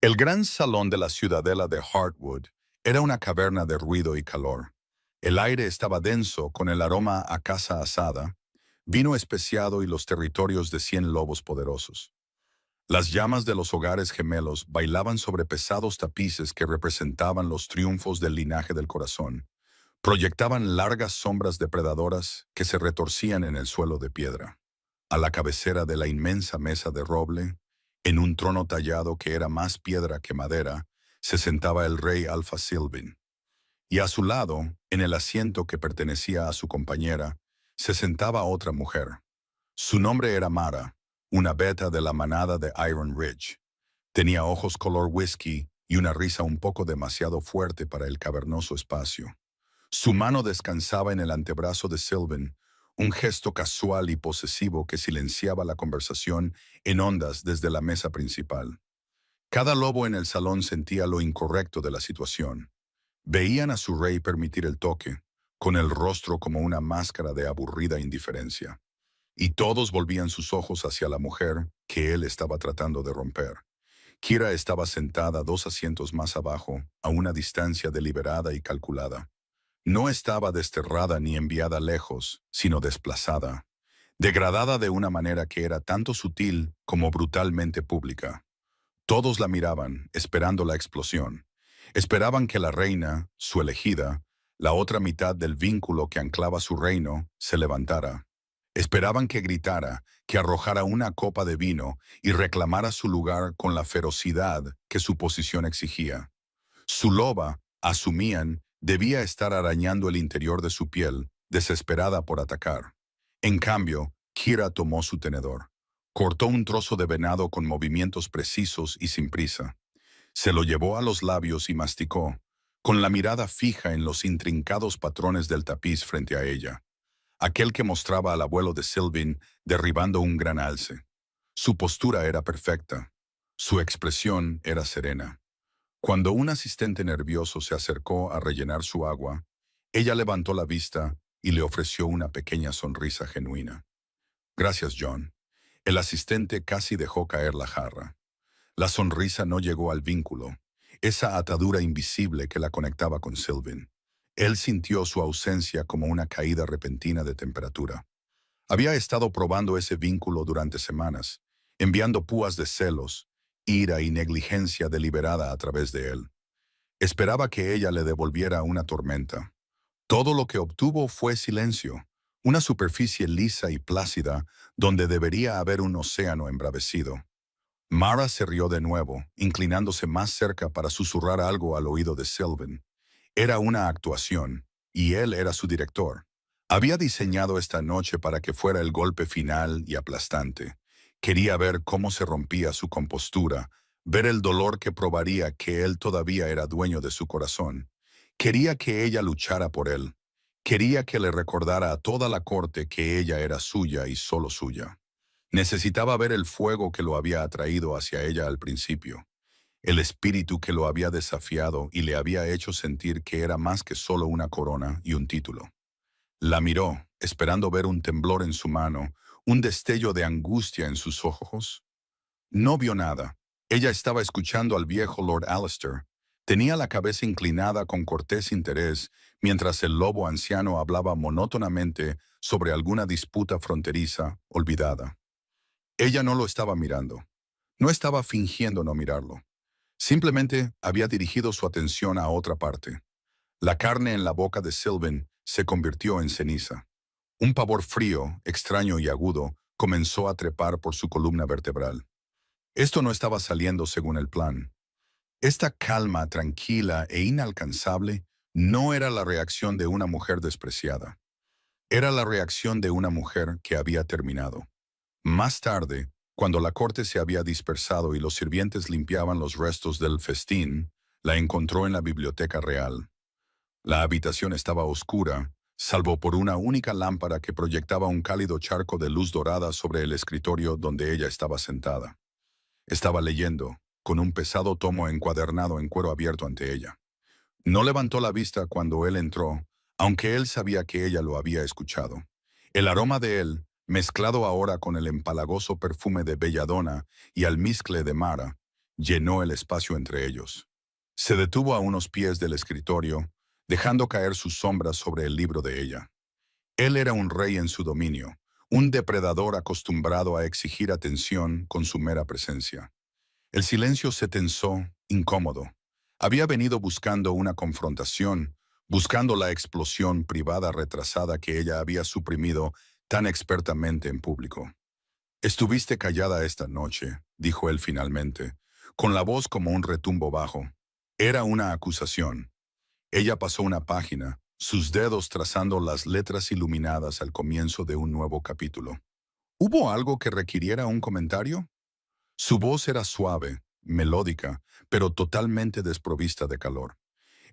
El gran salón de la ciudadela de Heartwood era una caverna de ruido y calor. El aire estaba denso con el aroma a casa asada, vino especiado y los territorios de 100 lobos poderosos. Las llamas de los hogares gemelos bailaban sobre pesados tapices que representaban los triunfos del linaje del corazón. Proyectaban largas sombras depredadoras que se retorcían en el suelo de piedra. A la cabecera de la inmensa mesa de roble, en un trono tallado que era más piedra que madera, se sentaba el rey Alfa Sylvain. Y a su lado, en el asiento que pertenecía a su compañera, se sentaba otra mujer. Su nombre era Mara, una beta de la manada de Iron Ridge. Tenía ojos color whisky y una risa un poco demasiado fuerte para el cavernoso espacio. Su mano descansaba en el antebrazo de Sylvain, un gesto casual y posesivo que silenciaba la conversación en ondas desde la mesa principal. Cada lobo en el salón sentía lo incorrecto de la situación. Veían a su rey permitir el toque, con el rostro como una máscara de aburrida indiferencia. Y todos volvían sus ojos hacia la mujer que él estaba tratando de romper. Kira estaba sentada 2 asientos más abajo, a una distancia deliberada y calculada. No estaba desterrada ni enviada lejos, sino desplazada, degradada de una manera que era tanto sutil como brutalmente pública. Todos la miraban, esperando la explosión. Esperaban que la reina, su elegida, la otra mitad del vínculo que anclaba su reino, se levantara. Esperaban que gritara, que arrojara una copa de vino y reclamara su lugar con la ferocidad que su posición exigía. Su loba, asumían, debía estar arañando el interior de su piel, desesperada por atacar. En cambio, Kira tomó su tenedor. Cortó un trozo de venado con movimientos precisos y sin prisa. Se lo llevó a los labios y masticó, con la mirada fija en los intrincados patrones del tapiz frente a ella. Aquel que mostraba al abuelo de Sylvain derribando un gran alce. Su postura era perfecta. Su expresión era serena. Cuando un asistente nervioso se acercó a rellenar su agua, ella levantó la vista y le ofreció una pequeña sonrisa genuina. Gracias, John. El asistente casi dejó caer la jarra. La sonrisa no llegó al vínculo, esa atadura invisible que la conectaba con Sylvain. Él sintió su ausencia como una caída repentina de temperatura. Había estado probando ese vínculo durante semanas, enviando púas de celos, ira y negligencia deliberada a través de él. Esperaba que ella le devolviera una tormenta. Todo lo que obtuvo fue silencio, una superficie lisa y plácida donde debería haber un océano embravecido. Mara se rió de nuevo, inclinándose más cerca para susurrar algo al oído de Sylvain. Era una actuación, y él era su director. Había diseñado esta noche para que fuera el golpe final y aplastante. Quería ver cómo se rompía su compostura, ver el dolor que probaría que él todavía era dueño de su corazón. Quería que ella luchara por él. Quería que le recordara a toda la corte que ella era suya y solo suya. Necesitaba ver el fuego que lo había atraído hacia ella al principio, el espíritu que lo había desafiado y le había hecho sentir que era más que solo una corona y un título. La miró, esperando ver un temblor en su mano, un destello de angustia en sus ojos. No vio nada. Ella estaba escuchando al viejo Lord Alistair. Tenía la cabeza inclinada con cortés interés, mientras el lobo anciano hablaba monótonamente sobre alguna disputa fronteriza olvidada. Ella no lo estaba mirando. No estaba fingiendo no mirarlo. Simplemente había dirigido su atención a otra parte. La carne en la boca de Sylvain se convirtió en ceniza. Un pavor frío, extraño y agudo comenzó a trepar por su columna vertebral. Esto no estaba saliendo según el plan. Esta calma, tranquila e inalcanzable no era la reacción de una mujer despreciada. Era la reacción de una mujer que había terminado. Más tarde, cuando la corte se había dispersado y los sirvientes limpiaban los restos del festín, la encontró en la biblioteca real. La habitación estaba oscura, salvo por una única lámpara que proyectaba un cálido charco de luz dorada sobre el escritorio donde ella estaba sentada. Estaba leyendo, con un pesado tomo encuadernado en cuero abierto ante ella. No levantó la vista cuando él entró, aunque él sabía que ella lo había escuchado. El aroma de él, mezclado ahora con el empalagoso perfume de belladona y almizcle de Mara, llenó el espacio entre ellos. Se detuvo a unos pies del escritorio, dejando caer sus sombras sobre el libro de ella. Él era un rey en su dominio, un depredador acostumbrado a exigir atención con su mera presencia. El silencio se tensó, incómodo. Había venido buscando una confrontación, buscando la explosión privada retrasada que ella había suprimido tan expertamente en público. Estuviste callada esta noche, dijo él finalmente, con la voz como un retumbo bajo. Era una acusación. Ella pasó una página, sus dedos trazando las letras iluminadas al comienzo de un nuevo capítulo. ¿Hubo algo que requiriera un comentario? Su voz era suave, melódica, pero totalmente desprovista de calor.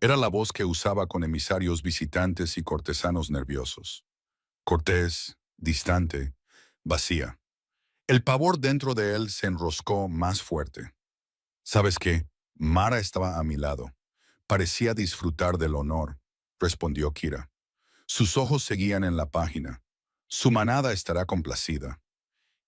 Era la voz que usaba con emisarios visitantes y cortesanos nerviosos. Cortés, distante, vacía. El pavor dentro de él se enroscó más fuerte. ¿Sabes qué? Mara estaba a mi lado. Parecía disfrutar del honor, respondió Kira. Sus ojos seguían en la página. Su manada estará complacida.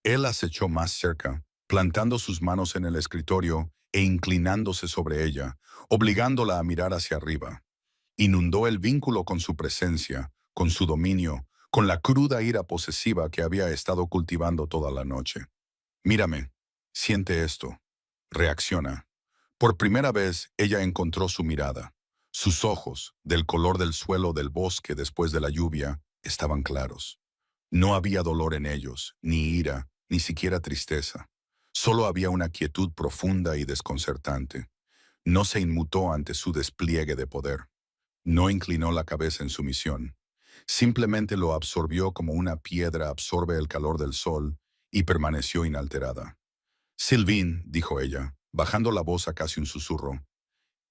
Él acechó más cerca, plantando sus manos en el escritorio e inclinándose sobre ella, obligándola a mirar hacia arriba. Inundó el vínculo con su presencia, con su dominio, con la cruda ira posesiva que había estado cultivando toda la noche. Mírame, siente esto, reacciona. Por primera vez ella encontró su mirada. Sus ojos, del color del suelo del bosque después de la lluvia, estaban claros. No había dolor en ellos, ni ira, ni siquiera tristeza. Solo había una quietud profunda y desconcertante. No se inmutó ante su despliegue de poder. No inclinó la cabeza en sumisión. Simplemente lo absorbió como una piedra absorbe el calor del sol y permaneció inalterada. Sylvine, dijo ella, bajando la voz a casi un susurro,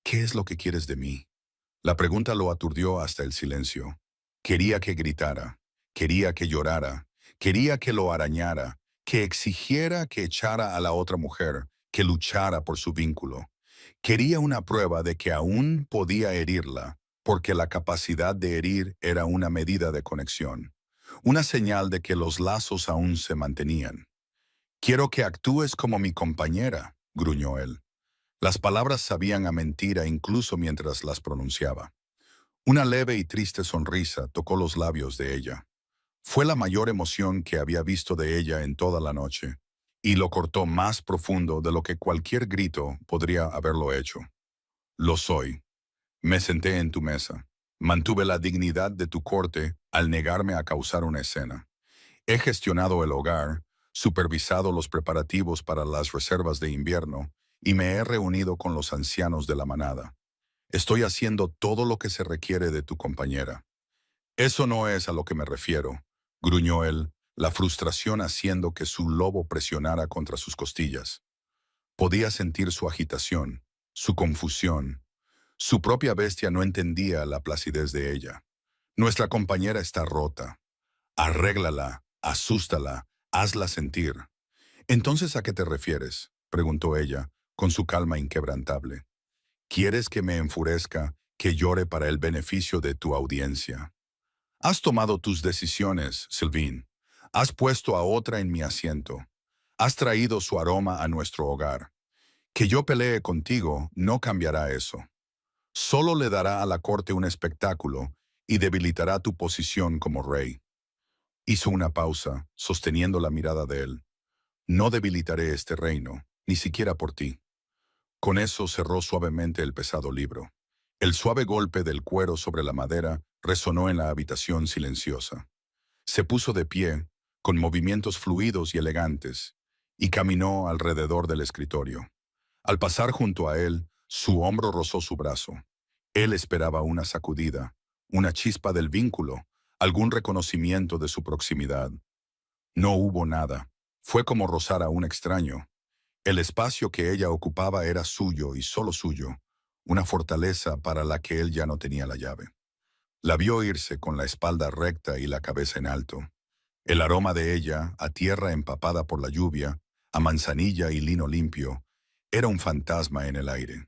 ¿qué es lo que quieres de mí? La pregunta lo aturdió hasta el silencio. Quería que gritara, quería que llorara, quería que lo arañara, que exigiera que echara a la otra mujer, que luchara por su vínculo. Quería una prueba de que aún podía herirla, porque la capacidad de herir era una medida de conexión, una señal de que los lazos aún se mantenían. Quiero que actúes como mi compañera, gruñó él. Las palabras sabían a mentira incluso mientras las pronunciaba. Una leve y triste sonrisa tocó los labios de ella. Fue la mayor emoción que había visto de ella en toda la noche, y lo cortó más profundo de lo que cualquier grito podría haberlo hecho. Lo soy. Me senté en tu mesa. Mantuve la dignidad de tu corte al negarme a causar una escena. He gestionado el hogar, supervisado los preparativos para las reservas de invierno y me he reunido con los ancianos de la manada. Estoy haciendo todo lo que se requiere de tu compañera. Eso no es a lo que me refiero, gruñó él, la frustración haciendo que su lobo presionara contra sus costillas. Podía sentir su agitación, su confusión. Su propia bestia no entendía la placidez de ella. Nuestra compañera está rota. Arréglala, asústala, hazla sentir. ¿Entonces a qué te refieres?, preguntó ella, con su calma inquebrantable. ¿Quieres que me enfurezca, que llore para el beneficio de tu audiencia? Has tomado tus decisiones, Sylvine. Has puesto a otra en mi asiento. Has traído su aroma a nuestro hogar. Que yo pelee contigo no cambiará eso. Solo le dará a la corte un espectáculo y debilitará tu posición como rey. Hizo una pausa, sosteniendo la mirada de él. No debilitaré este reino, ni siquiera por ti. Con eso cerró suavemente el pesado libro. El suave golpe del cuero sobre la madera resonó en la habitación silenciosa. Se puso de pie, con movimientos fluidos y elegantes, y caminó alrededor del escritorio. Al pasar junto a él, su hombro rozó su brazo. Él esperaba una sacudida, una chispa del vínculo, algún reconocimiento de su proximidad. No hubo nada. Fue como rozar a un extraño. El espacio que ella ocupaba era suyo y solo suyo, una fortaleza para la que él ya no tenía la llave. La vio irse con la espalda recta y la cabeza en alto. El aroma de ella, a tierra empapada por la lluvia, a manzanilla y lino limpio, era un fantasma en el aire.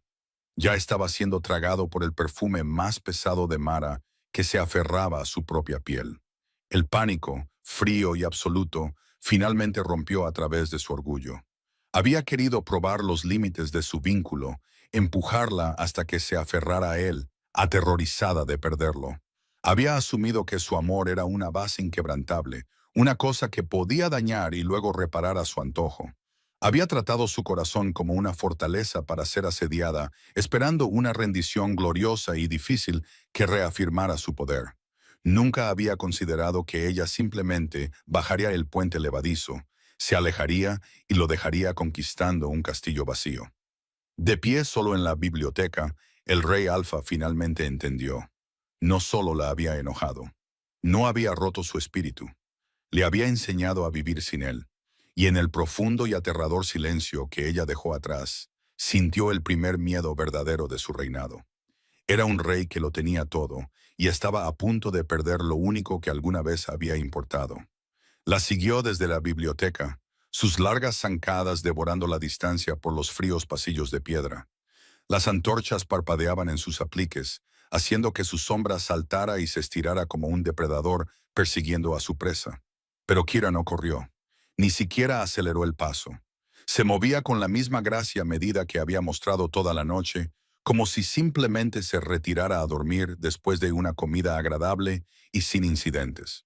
Ya estaba siendo tragado por el perfume más pesado de Mara que se aferraba a su propia piel. El pánico, frío y absoluto, finalmente rompió a través de su orgullo. Había querido probar los límites de su vínculo, empujarla hasta que se aferrara a él, aterrorizada de perderlo. Había asumido que su amor era una base inquebrantable, una cosa que podía dañar y luego reparar a su antojo. Había tratado su corazón como una fortaleza para ser asediada, esperando una rendición gloriosa y difícil que reafirmara su poder. Nunca había considerado que ella simplemente bajaría el puente levadizo, se alejaría y lo dejaría conquistando un castillo vacío. De pie solo en la biblioteca, el rey Alfa finalmente entendió. No solo la había enojado, no había roto su espíritu, le había enseñado a vivir sin él. Y en el profundo y aterrador silencio que ella dejó atrás, sintió el primer miedo verdadero de su reinado. Era un rey que lo tenía todo y estaba a punto de perder lo único que alguna vez había importado. La siguió desde la biblioteca, sus largas zancadas devorando la distancia por los fríos pasillos de piedra. Las antorchas parpadeaban en sus apliques, haciendo que su sombra saltara y se estirara como un depredador persiguiendo a su presa. Pero Kira no corrió, ni siquiera aceleró el paso. Se movía con la misma gracia medida que había mostrado toda la noche, como si simplemente se retirara a dormir después de una comida agradable y sin incidentes.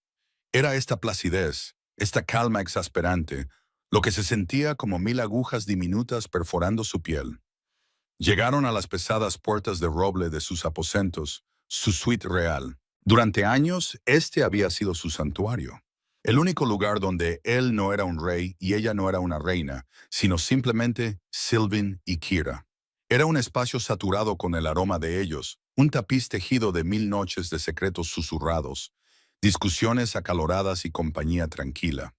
Era esta placidez, esta calma exasperante, lo que se sentía como 1000 agujas diminutas perforando su piel. Llegaron a las pesadas puertas de roble de sus aposentos, su suite real. Durante años, este había sido su santuario. El único lugar donde él no era un rey y ella no era una reina, sino simplemente Sylvain y Kira. Era un espacio saturado con el aroma de ellos, un tapiz tejido de 1000 noches de secretos susurrados, discusiones acaloradas y compañía tranquila.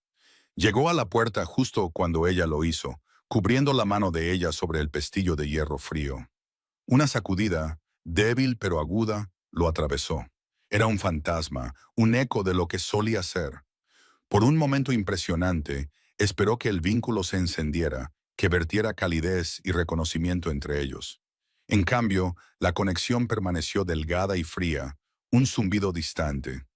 Llegó a la puerta justo cuando ella lo hizo, cubriendo la mano de ella sobre el pestillo de hierro frío. Una sacudida, débil pero aguda, lo atravesó. Era un fantasma, un eco de lo que solía ser. Por un momento impresionante, esperó que el vínculo se encendiera, que vertiera calidez y reconocimiento entre ellos. En cambio, la conexión permaneció delgada y fría, un zumbido distante.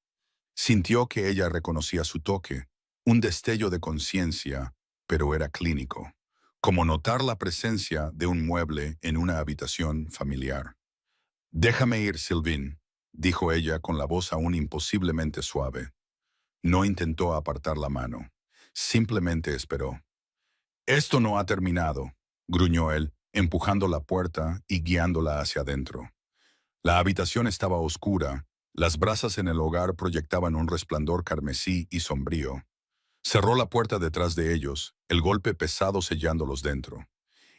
Sintió que ella reconocía su toque, un destello de conciencia, pero era clínico, como notar la presencia de un mueble en una habitación familiar. «Déjame ir, Sylvain», dijo ella con la voz aún imposiblemente suave. No intentó apartar la mano, simplemente esperó. «Esto no ha terminado», gruñó él, empujando la puerta y guiándola hacia adentro. La habitación estaba oscura, las brasas en el hogar proyectaban un resplandor carmesí y sombrío. Cerró la puerta detrás de ellos, el golpe pesado sellándolos dentro.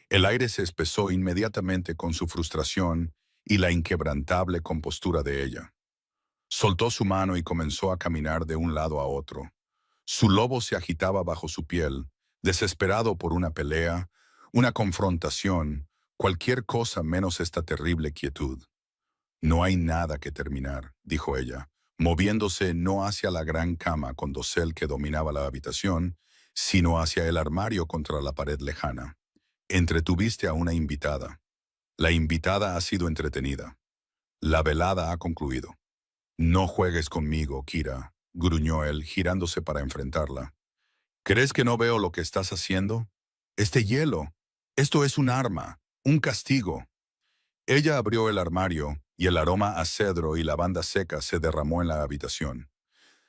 El aire se espesó inmediatamente con su frustración y la inquebrantable compostura de ella. Soltó su mano y comenzó a caminar de un lado a otro. Su lobo se agitaba bajo su piel, desesperado por una pelea, una confrontación, cualquier cosa menos esta terrible quietud. «No hay nada que terminar», dijo ella, moviéndose no hacia la gran cama con dosel que dominaba la habitación, sino hacia el armario contra la pared lejana. «Entretuviste a una invitada. La invitada ha sido entretenida. La velada ha concluido. No juegues conmigo, Kira», gruñó él, girándose para enfrentarla. «¿Crees que no veo lo que estás haciendo? Este hielo. Esto es un arma, un castigo». Ella abrió el armario y el aroma a cedro y lavanda seca se derramó en la habitación.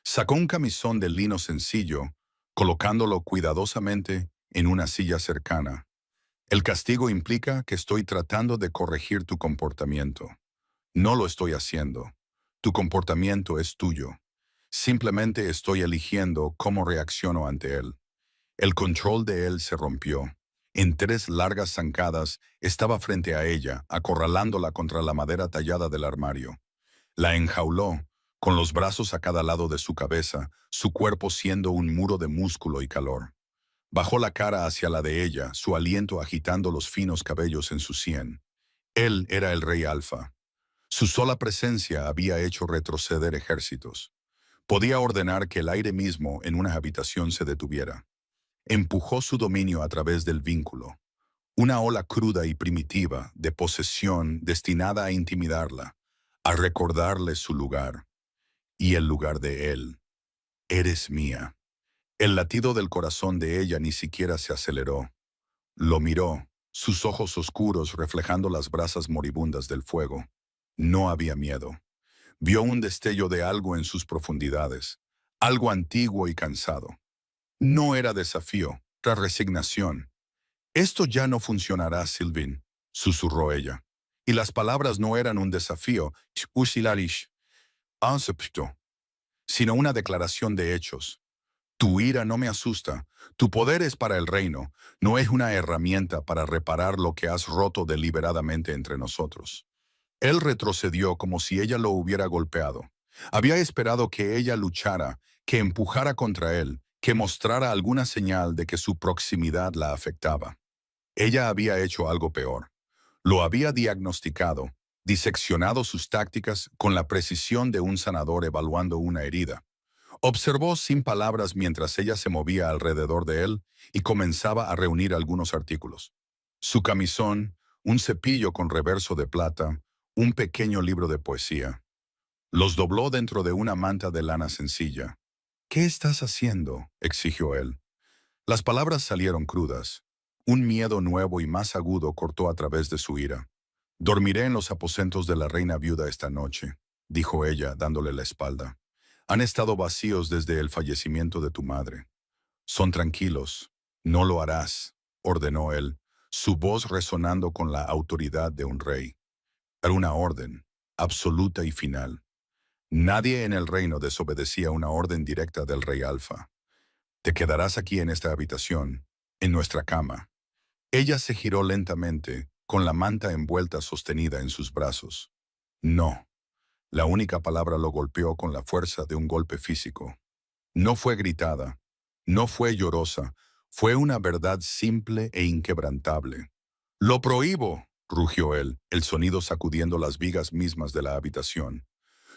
Sacó un camisón de lino sencillo, colocándolo cuidadosamente en una silla cercana. «El castigo implica que estoy tratando de corregir tu comportamiento. No lo estoy haciendo. Tu comportamiento es tuyo. Simplemente estoy eligiendo cómo reacciono ante él». El control de él se rompió. En 3 largas zancadas estaba frente a ella, acorralándola contra la madera tallada del armario. La enjauló, con los brazos a cada lado de su cabeza, su cuerpo siendo un muro de músculo y calor. Bajó la cara hacia la de ella, su aliento agitando los finos cabellos en su sien. Él era el rey Alfa. Su sola presencia había hecho retroceder ejércitos. Podía ordenar que el aire mismo en una habitación se detuviera. Empujó su dominio a través del vínculo. Una ola cruda y primitiva de posesión destinada a intimidarla, a recordarle su lugar y el lugar de él. «Eres mía». El latido del corazón de ella ni siquiera se aceleró. Lo miró, sus ojos oscuros reflejando las brasas moribundas del fuego. No había miedo. Vio un destello de algo en sus profundidades, algo antiguo y cansado. No era desafío, era resignación. Esto ya no funcionará, Sylvain, susurró ella. Y las palabras no eran un desafío, sino una declaración de hechos. Tu ira no me asusta. Tu poder es para el reino, no es una herramienta para reparar lo que has roto deliberadamente entre nosotros. Él retrocedió como si ella lo hubiera golpeado. Había esperado que ella luchara, que empujara contra él, que mostrara alguna señal de que su proximidad la afectaba. Ella había hecho algo peor. Lo había diagnosticado, diseccionado sus tácticas con la precisión de un sanador evaluando una herida. Observó sin palabras mientras ella se movía alrededor de él y comenzaba a reunir algunos artículos. Su camisón, un cepillo con reverso de plata, un pequeño libro de poesía. Los dobló dentro de una manta de lana sencilla. ¿Qué estás haciendo?, exigió él. Las palabras salieron crudas. Un miedo nuevo y más agudo cortó a través de su ira. Dormiré en los aposentos de la reina viuda esta noche, dijo ella, dándole la espalda. Han estado vacíos desde el fallecimiento de tu madre. Son tranquilos. No lo harás, ordenó él, su voz resonando con la autoridad de un rey. Era una orden, absoluta y final. Nadie en el reino desobedecía una orden directa del rey Alfa. Te quedarás aquí en esta habitación, en nuestra cama. Ella se giró lentamente, con la manta envuelta sostenida en sus brazos. No. La única palabra lo golpeó con la fuerza de un golpe físico. No fue gritada, no fue llorosa, fue una verdad simple e inquebrantable. «Lo prohíbo», rugió él, el sonido sacudiendo las vigas mismas de la habitación.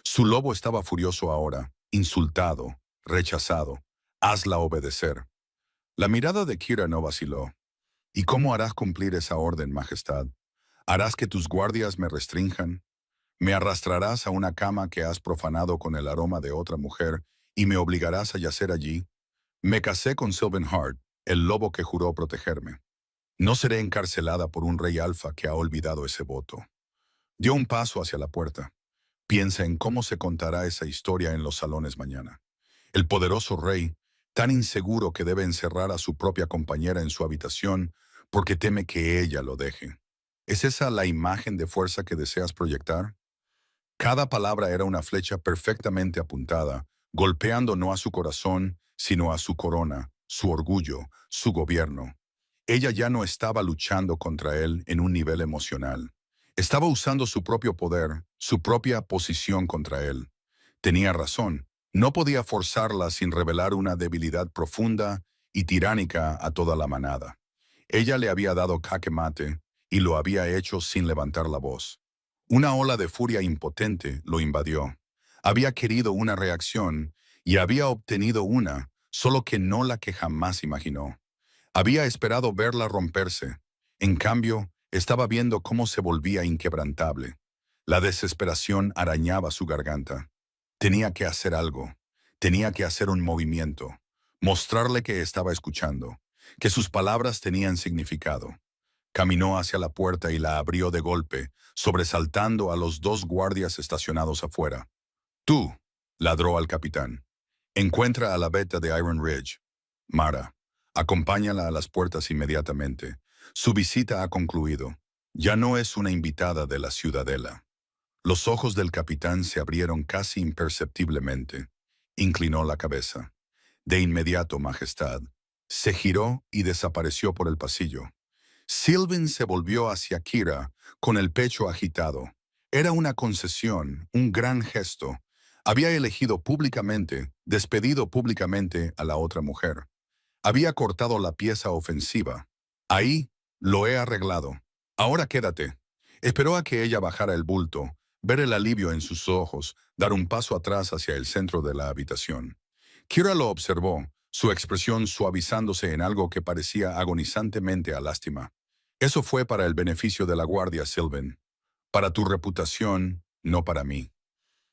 Su lobo estaba furioso ahora, insultado, rechazado. «Hazla obedecer». La mirada de Kira no vaciló. «¿Y cómo harás cumplir esa orden, Majestad? ¿Harás que tus guardias me restrinjan? ¿Me arrastrarás a una cama que has profanado con el aroma de otra mujer y me obligarás a yacer allí? Me casé con Sylvan Hart, el lobo que juró protegerme. No seré encarcelada por un rey alfa que ha olvidado ese voto». Dio un paso hacia la puerta. Piensa en cómo se contará esa historia en los salones mañana. El poderoso rey, tan inseguro que debe encerrar a su propia compañera en su habitación porque teme que ella lo deje. ¿Es esa la imagen de fuerza que deseas proyectar? Cada palabra era una flecha perfectamente apuntada, golpeando no a su corazón, sino a su corona, su orgullo, su gobierno. Ella ya no estaba luchando contra él en un nivel emocional. Estaba usando su propio poder, su propia posición contra él. Tenía razón, no podía forzarla sin revelar una debilidad profunda y tiránica a toda la manada. Ella le había dado jaque mate y lo había hecho sin levantar la voz. Una ola de furia impotente lo invadió. Había querido una reacción y había obtenido una, solo que no la que jamás imaginó. Había esperado verla romperse. En cambio, estaba viendo cómo se volvía inquebrantable. La desesperación arañaba su garganta. Tenía que hacer algo. Tenía que hacer un movimiento. Mostrarle que estaba escuchando, que sus palabras tenían significado. Caminó hacia la puerta y la abrió de golpe, sobresaltando a los dos guardias estacionados afuera. «Tú», ladró al capitán. «Encuentra a la beta de Iron Ridge. Mara, acompáñala a las puertas inmediatamente. Su visita ha concluido. Ya no es una invitada de la ciudadela». Los ojos del capitán se abrieron casi imperceptiblemente. Inclinó la cabeza. «De inmediato, Majestad». Se giró y desapareció por el pasillo. Sylvain se volvió hacia Kira, con el pecho agitado. Era una concesión, un gran gesto. Había elegido públicamente, despedido públicamente a la otra mujer. Había cortado la pieza ofensiva. «Ahí, lo he arreglado. Ahora quédate». Esperó a que ella bajara el bulto, ver el alivio en sus ojos, dar un paso atrás hacia el centro de la habitación. Kira lo observó, su expresión suavizándose en algo que parecía agonizantemente a lástima. «Eso fue para el beneficio de la guardia, Sylvain. Para tu reputación, no para mí».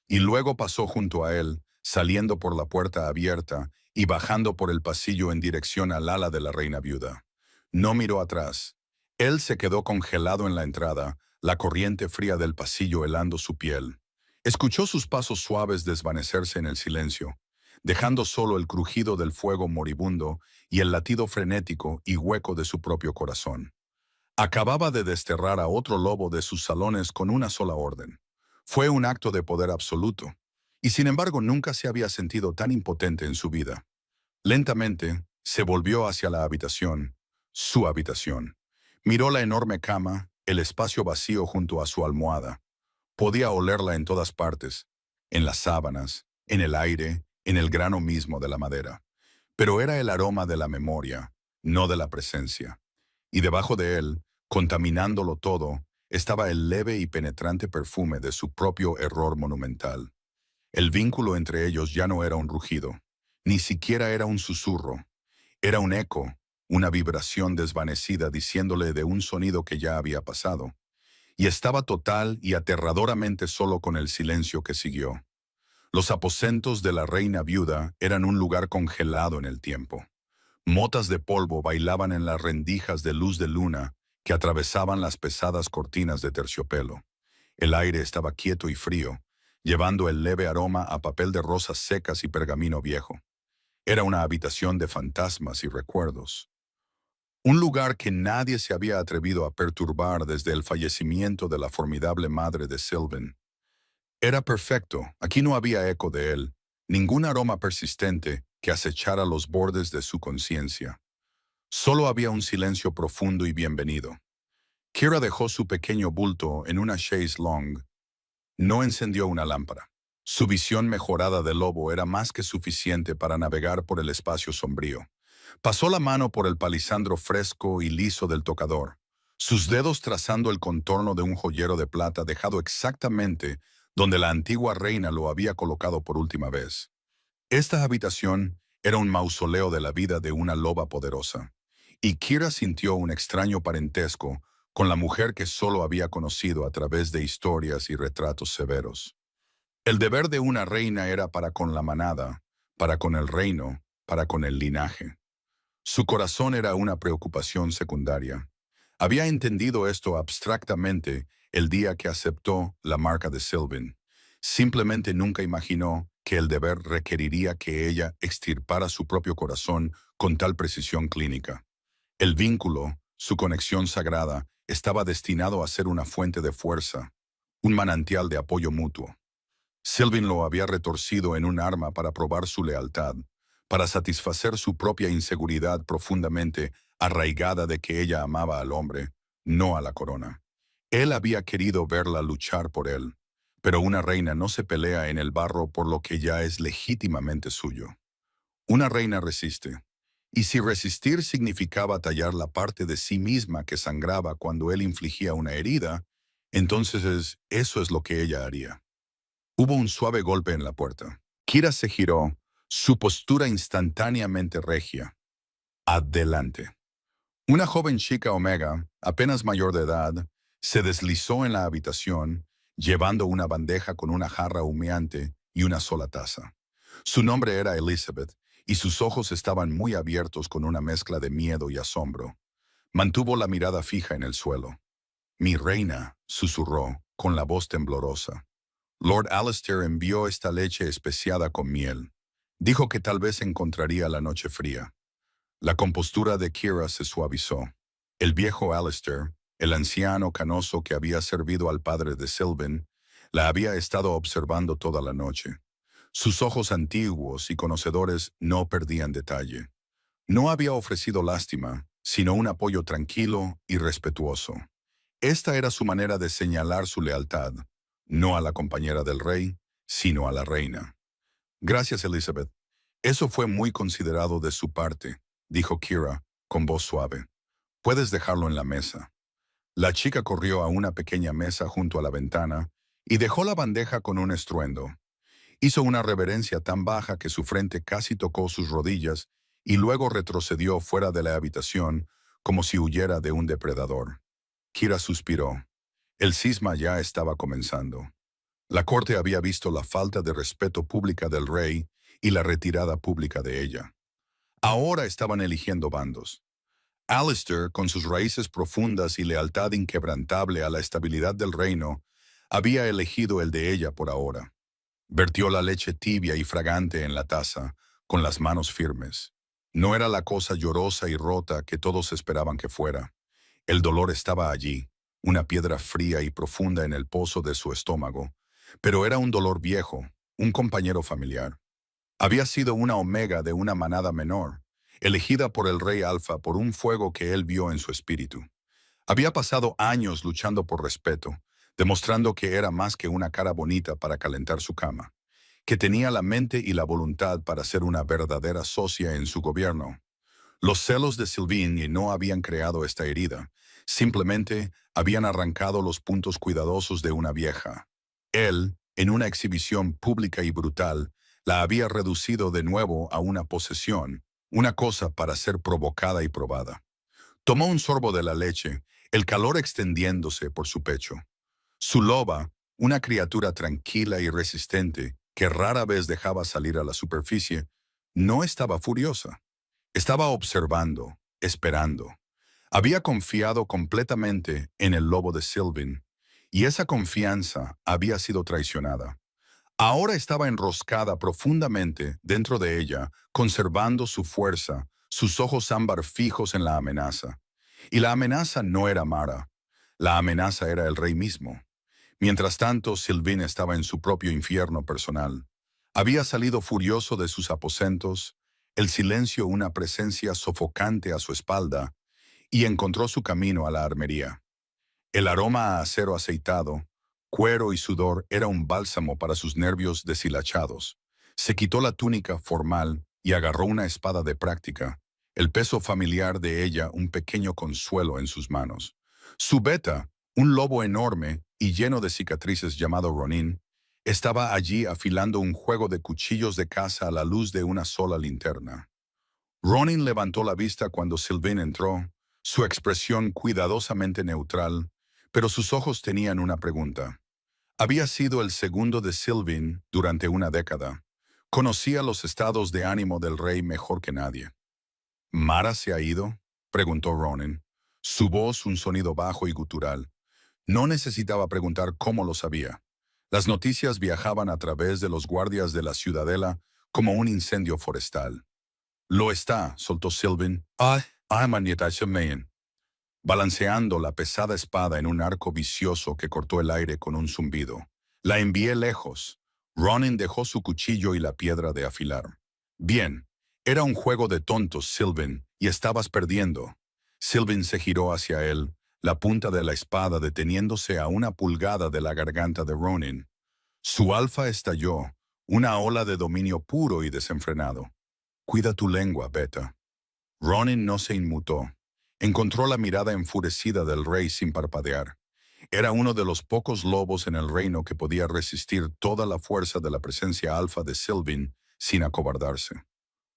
Y luego pasó junto a él, saliendo por la puerta abierta y bajando por el pasillo en dirección al ala de la reina viuda. No miró atrás. Él se quedó congelado en la entrada, la corriente fría del pasillo helando su piel. Escuchó sus pasos suaves desvanecerse en el silencio, dejando solo el crujido del fuego moribundo y el latido frenético y hueco de su propio corazón. Acababa de desterrar a otro lobo de sus salones con una sola orden. Fue un acto de poder absoluto, y sin embargo nunca se había sentido tan impotente en su vida. Lentamente, se volvió hacia la habitación, su habitación. Miró la enorme cama, el espacio vacío junto a su almohada. Podía olerla en todas partes, en las sábanas, en el aire, en el grano mismo de la madera. Pero era el aroma de la memoria, no de la presencia. Y debajo de él, contaminándolo todo, estaba el leve y penetrante perfume de su propio error monumental. El vínculo entre ellos ya no era un rugido, ni siquiera era un susurro. Era un eco, una vibración desvanecida diciéndole de un sonido que ya había pasado. Y estaba total y aterradoramente solo con el silencio que siguió. Los aposentos de la reina viuda eran un lugar congelado en el tiempo. Motas de polvo bailaban en las rendijas de luz de luna que atravesaban las pesadas cortinas de terciopelo. El aire estaba quieto y frío, llevando el leve aroma a papel de rosas secas y pergamino viejo. Era una habitación de fantasmas y recuerdos. Un lugar que nadie se había atrevido a perturbar desde el fallecimiento de la formidable madre de Sylvan. Era perfecto, aquí no había eco de él, ningún aroma persistente que acechara los bordes de su conciencia. Solo había un silencio profundo y bienvenido. Kira dejó su pequeño bulto en una chaise longue. No encendió una lámpara. Su visión mejorada del lobo era más que suficiente para navegar por el espacio sombrío. Pasó la mano por el palisandro fresco y liso del tocador, sus dedos trazando el contorno de un joyero de plata dejado exactamente donde la antigua reina lo había colocado por última vez. Esta habitación era un mausoleo de la vida de una loba poderosa, y Kira sintió un extraño parentesco con la mujer que solo había conocido a través de historias y retratos severos. El deber de una reina era para con la manada, para con el reino, para con el linaje. Su corazón era una preocupación secundaria. Había entendido esto abstractamente el día que aceptó la marca de Sylvan. Simplemente nunca imaginó que el deber requeriría que ella extirpara su propio corazón con tal precisión clínica. El vínculo, su conexión sagrada, estaba destinado a ser una fuente de fuerza, un manantial de apoyo mutuo. Sylvan lo había retorcido en un arma para probar su lealtad, para satisfacer su propia inseguridad profundamente arraigada de que ella amaba al hombre, no a la corona. Él había querido verla luchar por él, pero una reina no se pelea en el barro por lo que ya es legítimamente suyo. Una reina resiste, y si resistir significaba tallar la parte de sí misma que sangraba cuando él infligía una herida, entonces eso es lo que ella haría. Hubo un suave golpe en la puerta. Kira se giró, su postura instantáneamente regia. Adelante. Una joven chica Omega, apenas mayor de edad, se deslizó en la habitación, llevando una bandeja con una jarra humeante y una sola taza. Su nombre era Elizabeth, y sus ojos estaban muy abiertos con una mezcla de miedo y asombro. Mantuvo la mirada fija en el suelo. «Mi reina», susurró, con la voz temblorosa. «Lord Alistair envió esta leche especiada con miel. Dijo que tal vez encontraría la noche fría». La compostura de Kira se suavizó. El viejo Alistair, el anciano canoso que había servido al padre de Sylvan, la había estado observando toda la noche. Sus ojos antiguos y conocedores no perdían detalle. No había ofrecido lástima, sino un apoyo tranquilo y respetuoso. Esta era su manera de señalar su lealtad, no a la compañera del rey, sino a la reina. «Gracias, Elizabeth. Eso fue muy considerado de su parte», dijo Kira, con voz suave. «Puedes dejarlo en la mesa». La chica corrió a una pequeña mesa junto a la ventana y dejó la bandeja con un estruendo. Hizo una reverencia tan baja que su frente casi tocó sus rodillas y luego retrocedió fuera de la habitación como si huyera de un depredador. Kira suspiró. El cisma ya estaba comenzando. La corte había visto la falta de respeto pública del rey y la retirada pública de ella. Ahora estaban eligiendo bandos. Alistair, con sus raíces profundas y lealtad inquebrantable a la estabilidad del reino, había elegido el de ella por ahora. Vertió la leche tibia y fragante en la taza, con las manos firmes. No era la cosa llorosa y rota que todos esperaban que fuera. El dolor estaba allí, una piedra fría y profunda en el pozo de su estómago, pero era un dolor viejo, un compañero familiar. Había sido una omega de una manada menor, elegida por el rey Alfa por un fuego que él vio en su espíritu. Había pasado años luchando por respeto, demostrando que era más que una cara bonita para calentar su cama, que tenía la mente y la voluntad para ser una verdadera socia en su gobierno. Los celos de Sylvain no habían creado esta herida, simplemente habían arrancado los puntos cuidadosos de una vieja. Él, en una exhibición pública y brutal, la había reducido de nuevo a una posesión, una cosa para ser provocada y probada. Tomó un sorbo de la leche, el calor extendiéndose por su pecho. Su loba, una criatura tranquila y resistente que rara vez dejaba salir a la superficie, no estaba furiosa. Estaba observando, esperando. Había confiado completamente en el lobo de Sylvain, y esa confianza había sido traicionada. Ahora estaba enroscada profundamente dentro de ella, conservando su fuerza, sus ojos ámbar fijos en la amenaza. Y la amenaza no era Mara. La amenaza era el rey mismo. Mientras tanto, Sylvain estaba en su propio infierno personal. Había salido furioso de sus aposentos, el silencio una presencia sofocante a su espalda, y encontró su camino a la armería. El aroma a acero aceitado, cuero y sudor era un bálsamo para sus nervios deshilachados. Se quitó la túnica formal y agarró una espada de práctica, el peso familiar de ella un pequeño consuelo en sus manos. Su beta, un lobo enorme y lleno de cicatrices llamado Ronin, estaba allí afilando un juego de cuchillos de caza a la luz de una sola linterna. Ronin levantó la vista cuando Sylvain entró, su expresión cuidadosamente neutral, pero sus ojos tenían una pregunta. Había sido el segundo de Sylvain durante una década. Conocía los estados de ánimo del rey mejor que nadie. ¿Mara se ha ido?, preguntó Ronin. Su voz un sonido bajo y gutural. No necesitaba preguntar cómo lo sabía. Las noticias viajaban a través de los guardias de la ciudadela como un incendio forestal. Lo está, soltó Sylvain. Manietasemayan, balanceando la pesada espada en un arco vicioso que cortó el aire con un zumbido. La envié lejos. Ronin dejó su cuchillo y la piedra de afilar. Bien, era un juego de tontos, Sylvain, y estabas perdiendo. Sylvain se giró hacia él, la punta de la espada deteniéndose a una pulgada de la garganta de Ronin. Su alfa estalló, una ola de dominio puro y desenfrenado. Cuida tu lengua, Beta. Ronin no se inmutó. Encontró la mirada enfurecida del rey sin parpadear. Era uno de los pocos lobos en el reino que podía resistir toda la fuerza de la presencia alfa de Sylvain sin acobardarse.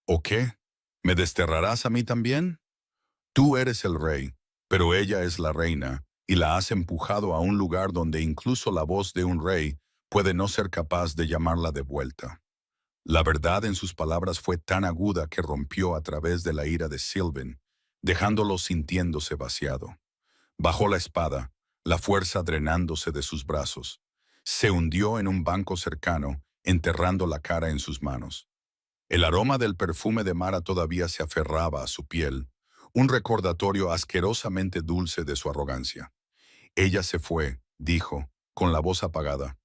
¿O qué? ¿Me desterrarás a mí también? Tú eres el rey, pero ella es la reina, y la has empujado a un lugar donde incluso la voz de un rey puede no ser capaz de llamarla de vuelta. La verdad en sus palabras fue tan aguda que rompió a través de la ira de Sylvain, dejándolo sintiéndose vaciado. Bajó la espada, la fuerza drenándose de sus brazos. Se hundió en un banco cercano, enterrando la cara en sus manos. El aroma del perfume de Mara todavía se aferraba a su piel, un recordatorio asquerosamente dulce de su arrogancia. Ella se fue, dijo, con la voz apagada.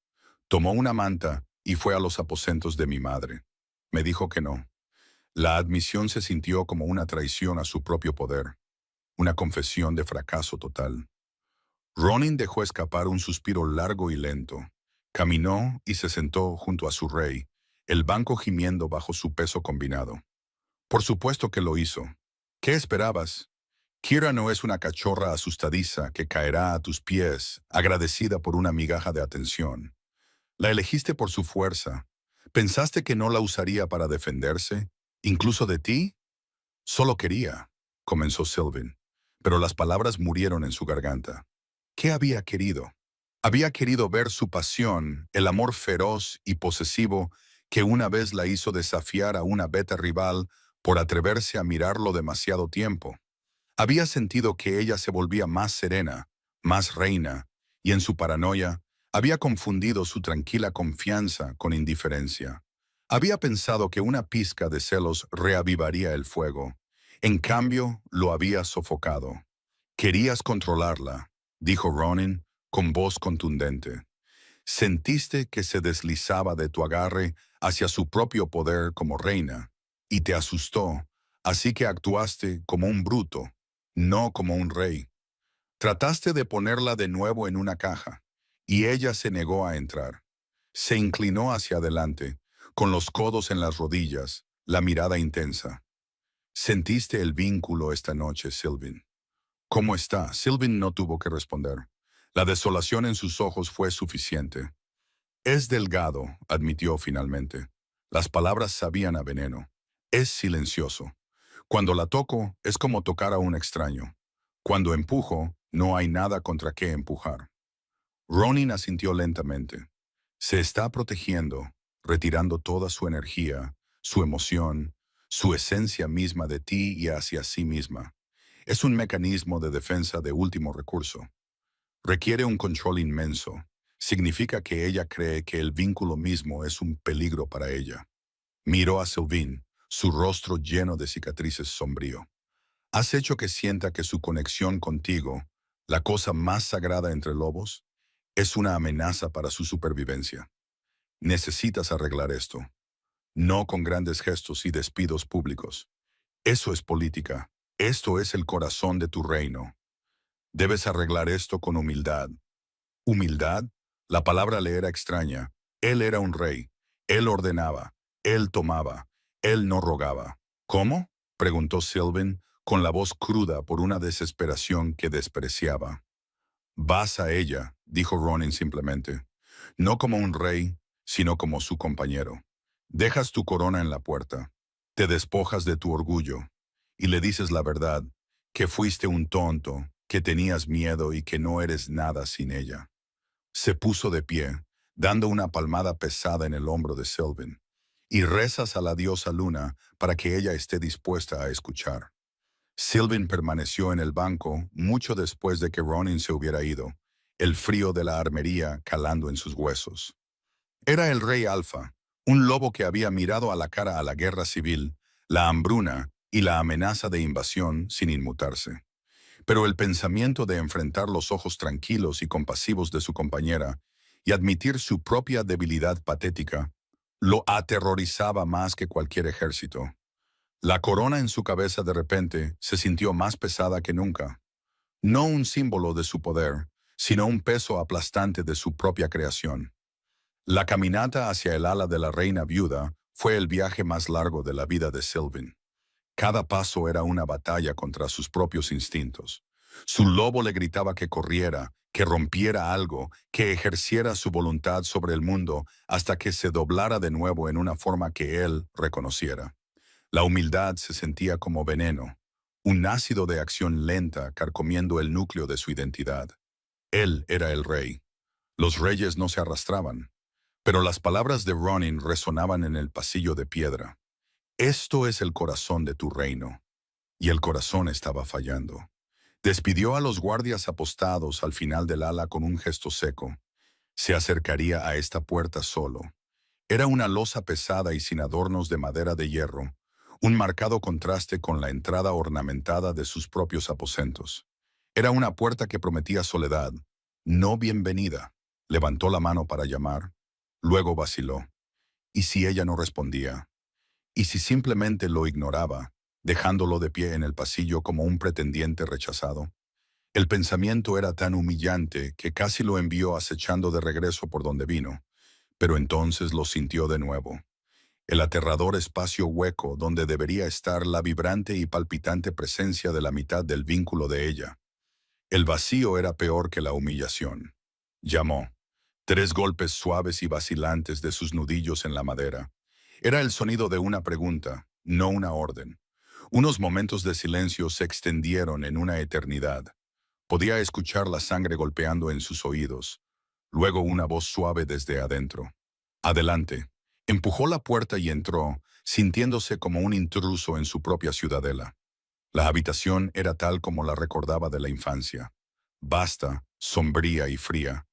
Tomó una manta y fue a los aposentos de mi madre. Me dijo que no. La admisión se sintió como una traición a su propio poder, una confesión de fracaso total. Ronin dejó escapar un suspiro largo y lento. Caminó y se sentó junto a su rey, el banco gimiendo bajo su peso combinado. Por supuesto que lo hizo. ¿Qué esperabas? Kira no es una cachorra asustadiza que caerá a tus pies, agradecida por una migaja de atención. La elegiste por su fuerza. ¿Pensaste que no la usaría para defenderse, incluso de ti? Solo quería, comenzó Sylvain, pero las palabras murieron en su garganta. ¿Qué había querido? Había querido ver su pasión, el amor feroz y posesivo que una vez la hizo desafiar a una beta rival por atreverse a mirarlo demasiado tiempo. Había sentido que ella se volvía más serena, más reina, y en su paranoia había confundido su tranquila confianza con indiferencia. Había pensado que una pizca de celos reavivaría el fuego. En cambio, lo había sofocado. Querías controlarla, dijo Ronin con voz contundente. Sentiste que se deslizaba de tu agarre hacia su propio poder como reina, y te asustó, así que actuaste como un bruto, no como un rey. Trataste de ponerla de nuevo en una caja, y ella se negó a entrar. Se inclinó hacia adelante, con los codos en las rodillas, la mirada intensa. Sentiste el vínculo esta noche, Sylvain. ¿Cómo está? Sylvain no tuvo que responder. La desolación en sus ojos fue suficiente. Es delgado, admitió finalmente. Las palabras sabían a veneno. Es silencioso. Cuando la toco, es como tocar a un extraño. Cuando empujo, no hay nada contra qué empujar. Ronin asintió lentamente. Se está protegiendo, retirando toda su energía, su emoción, su esencia misma de ti y hacia sí misma. Es un mecanismo de defensa de último recurso. Requiere un control inmenso. Significa que ella cree que el vínculo mismo es un peligro para ella. Miró a Sylvain, su rostro lleno de cicatrices sombrío. ¿Has hecho que sienta que su conexión contigo, la cosa más sagrada entre lobos, es una amenaza para su supervivencia? Necesitas arreglar esto. No con grandes gestos y despidos públicos. Eso es política. Esto es el corazón de tu reino. Debes arreglar esto con humildad. ¿Humildad? La palabra le era extraña. Él era un rey. Él ordenaba. Él tomaba. Él no rogaba. ¿Cómo? Preguntó Sylvain, con la voz cruda por una desesperación que despreciaba. Vas a ella, dijo Ronin simplemente. No como un rey, sino como su compañero. Dejas tu corona en la puerta. Te despojas de tu orgullo. Y le dices la verdad, que fuiste un tonto, que tenías miedo y que no eres nada sin ella. Se puso de pie, dando una palmada pesada en el hombro de Sylvain, y rezas a la diosa Luna para que ella esté dispuesta a escuchar. Sylvain permaneció en el banco mucho después de que Ronin se hubiera ido, el frío de la armería calando en sus huesos. Era el rey Alfa, un lobo que había mirado a la cara a la guerra civil, la hambruna y la amenaza de invasión sin inmutarse. Pero el pensamiento de enfrentar los ojos tranquilos y compasivos de su compañera y admitir su propia debilidad patética lo aterrorizaba más que cualquier ejército. La corona en su cabeza de repente se sintió más pesada que nunca. No un símbolo de su poder, sino un peso aplastante de su propia creación. La caminata hacia el ala de la reina viuda fue el viaje más largo de la vida de Sylvain. Cada paso era una batalla contra sus propios instintos. Su lobo le gritaba que corriera, que rompiera algo, que ejerciera su voluntad sobre el mundo hasta que se doblara de nuevo en una forma que él reconociera. La humildad se sentía como veneno, un ácido de acción lenta carcomiendo el núcleo de su identidad. Él era el rey. Los reyes no se arrastraban, pero las palabras de Ronin resonaban en el pasillo de piedra. Esto es el corazón de tu reino. Y el corazón estaba fallando. Despidió a los guardias apostados al final del ala con un gesto seco. Se acercaría a esta puerta solo. Era una losa pesada y sin adornos de madera de hierro, un marcado contraste con la entrada ornamentada de sus propios aposentos. Era una puerta que prometía soledad, no bienvenida. Levantó la mano para llamar, luego vaciló. ¿Y si ella no respondía? ¿Y si simplemente lo ignoraba, dejándolo de pie en el pasillo como un pretendiente rechazado? El pensamiento era tan humillante que casi lo envió acechando de regreso por donde vino, pero entonces lo sintió de nuevo. El aterrador espacio hueco donde debería estar la vibrante y palpitante presencia de la mitad del vínculo de ella. El vacío era peor que la humillación. Llamó. 3 golpes suaves y vacilantes de sus nudillos en la madera. Era el sonido de una pregunta, no una orden. Unos momentos de silencio se extendieron en una eternidad. Podía escuchar la sangre golpeando en sus oídos. Luego una voz suave desde adentro. Adelante. Empujó la puerta y entró, sintiéndose como un intruso en su propia ciudadela. La habitación era tal como la recordaba de la infancia, vasta, sombría y fría.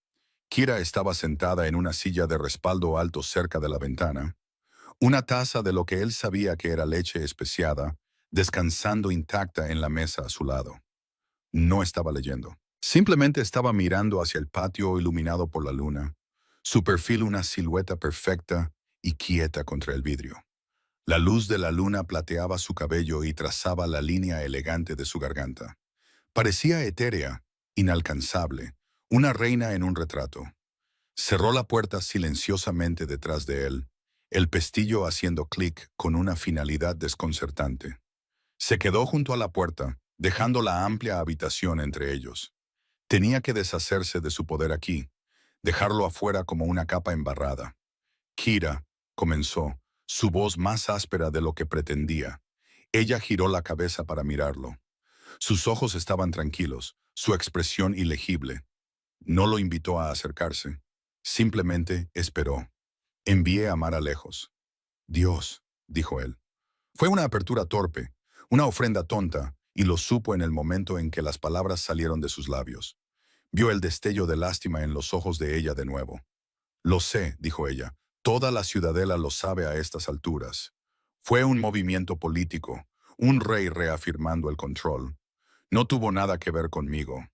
Kira estaba sentada en una silla de respaldo alto cerca de la ventana, una taza de lo que él sabía que era leche especiada, descansando intacta en la mesa a su lado. No estaba leyendo. Simplemente estaba mirando hacia el patio iluminado por la luna, su perfil una silueta perfecta y quieta contra el vidrio. La luz de la luna plateaba su cabello y trazaba la línea elegante de su garganta. Parecía etérea, inalcanzable, una reina en un retrato. Cerró la puerta silenciosamente detrás de él, el pestillo haciendo clic con una finalidad desconcertante. Se quedó junto a la puerta, dejando la amplia habitación entre ellos. Tenía que deshacerse de su poder aquí, dejarlo afuera como una capa embarrada. Kira, comenzó, su voz más áspera de lo que pretendía. Ella giró la cabeza para mirarlo. Sus ojos estaban tranquilos, su expresión ilegible. No lo invitó a acercarse. Simplemente esperó. Envié a Mara lejos. Dios, dijo él. Fue una apertura torpe, una ofrenda tonta, y lo supo en el momento en que las palabras salieron de sus labios. Vio el destello de lástima en los ojos de ella de nuevo. Lo sé, dijo ella. Toda la ciudadela lo sabe a estas alturas. Fue un movimiento político, un rey reafirmando el control. No tuvo nada que ver conmigo.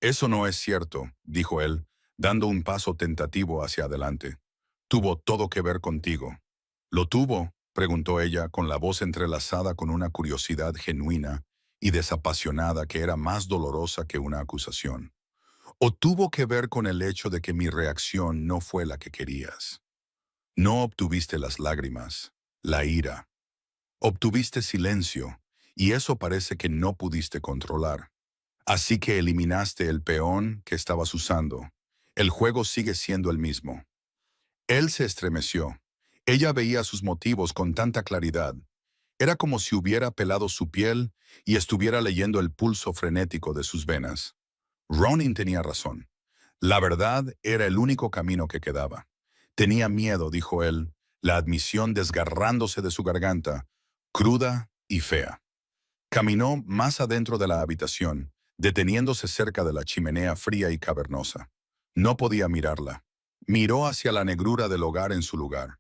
Eso no es cierto, dijo él, dando un paso tentativo hacia adelante. Tuvo todo que ver contigo. ¿Lo tuvo? Preguntó ella, con la voz entrelazada con una curiosidad genuina y desapasionada que era más dolorosa que una acusación. ¿O tuvo que ver con el hecho de que mi reacción no fue la que querías? No obtuviste las lágrimas, la ira. Obtuviste silencio, y eso parece que no pudiste controlar. Así que eliminaste el peón que estabas usando. El juego sigue siendo el mismo. Él se estremeció. Ella veía sus motivos con tanta claridad. Era como si hubiera pelado su piel y estuviera leyendo el pulso frenético de sus venas. Ronin tenía razón. La verdad era el único camino que quedaba. Tenía miedo, dijo él, la admisión desgarrándose de su garganta, cruda y fea. Caminó más adentro de la habitación, deteniéndose cerca de la chimenea fría y cavernosa. No podía mirarla. Miró hacia la negrura del hogar en su lugar.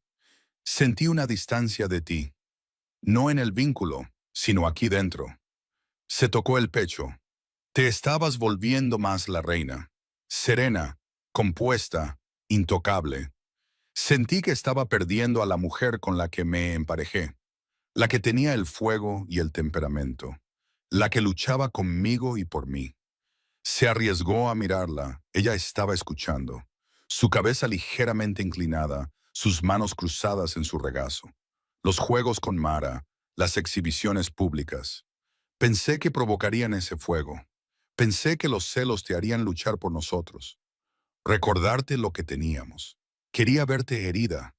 Sentí una distancia de ti, no en el vínculo, sino aquí dentro. Se tocó el pecho. Te estabas volviendo más la reina. Serena, compuesta, intocable. Sentí que estaba perdiendo a la mujer con la que me emparejé, la que tenía el fuego y el temperamento, la que luchaba conmigo y por mí. Se arriesgó a mirarla. Ella estaba escuchando, su cabeza ligeramente inclinada, sus manos cruzadas en su regazo. Los juegos con Mara, las exhibiciones públicas. Pensé que provocarían ese fuego. Pensé que los celos te harían luchar por nosotros. Recordarte lo que teníamos. Quería verte herida,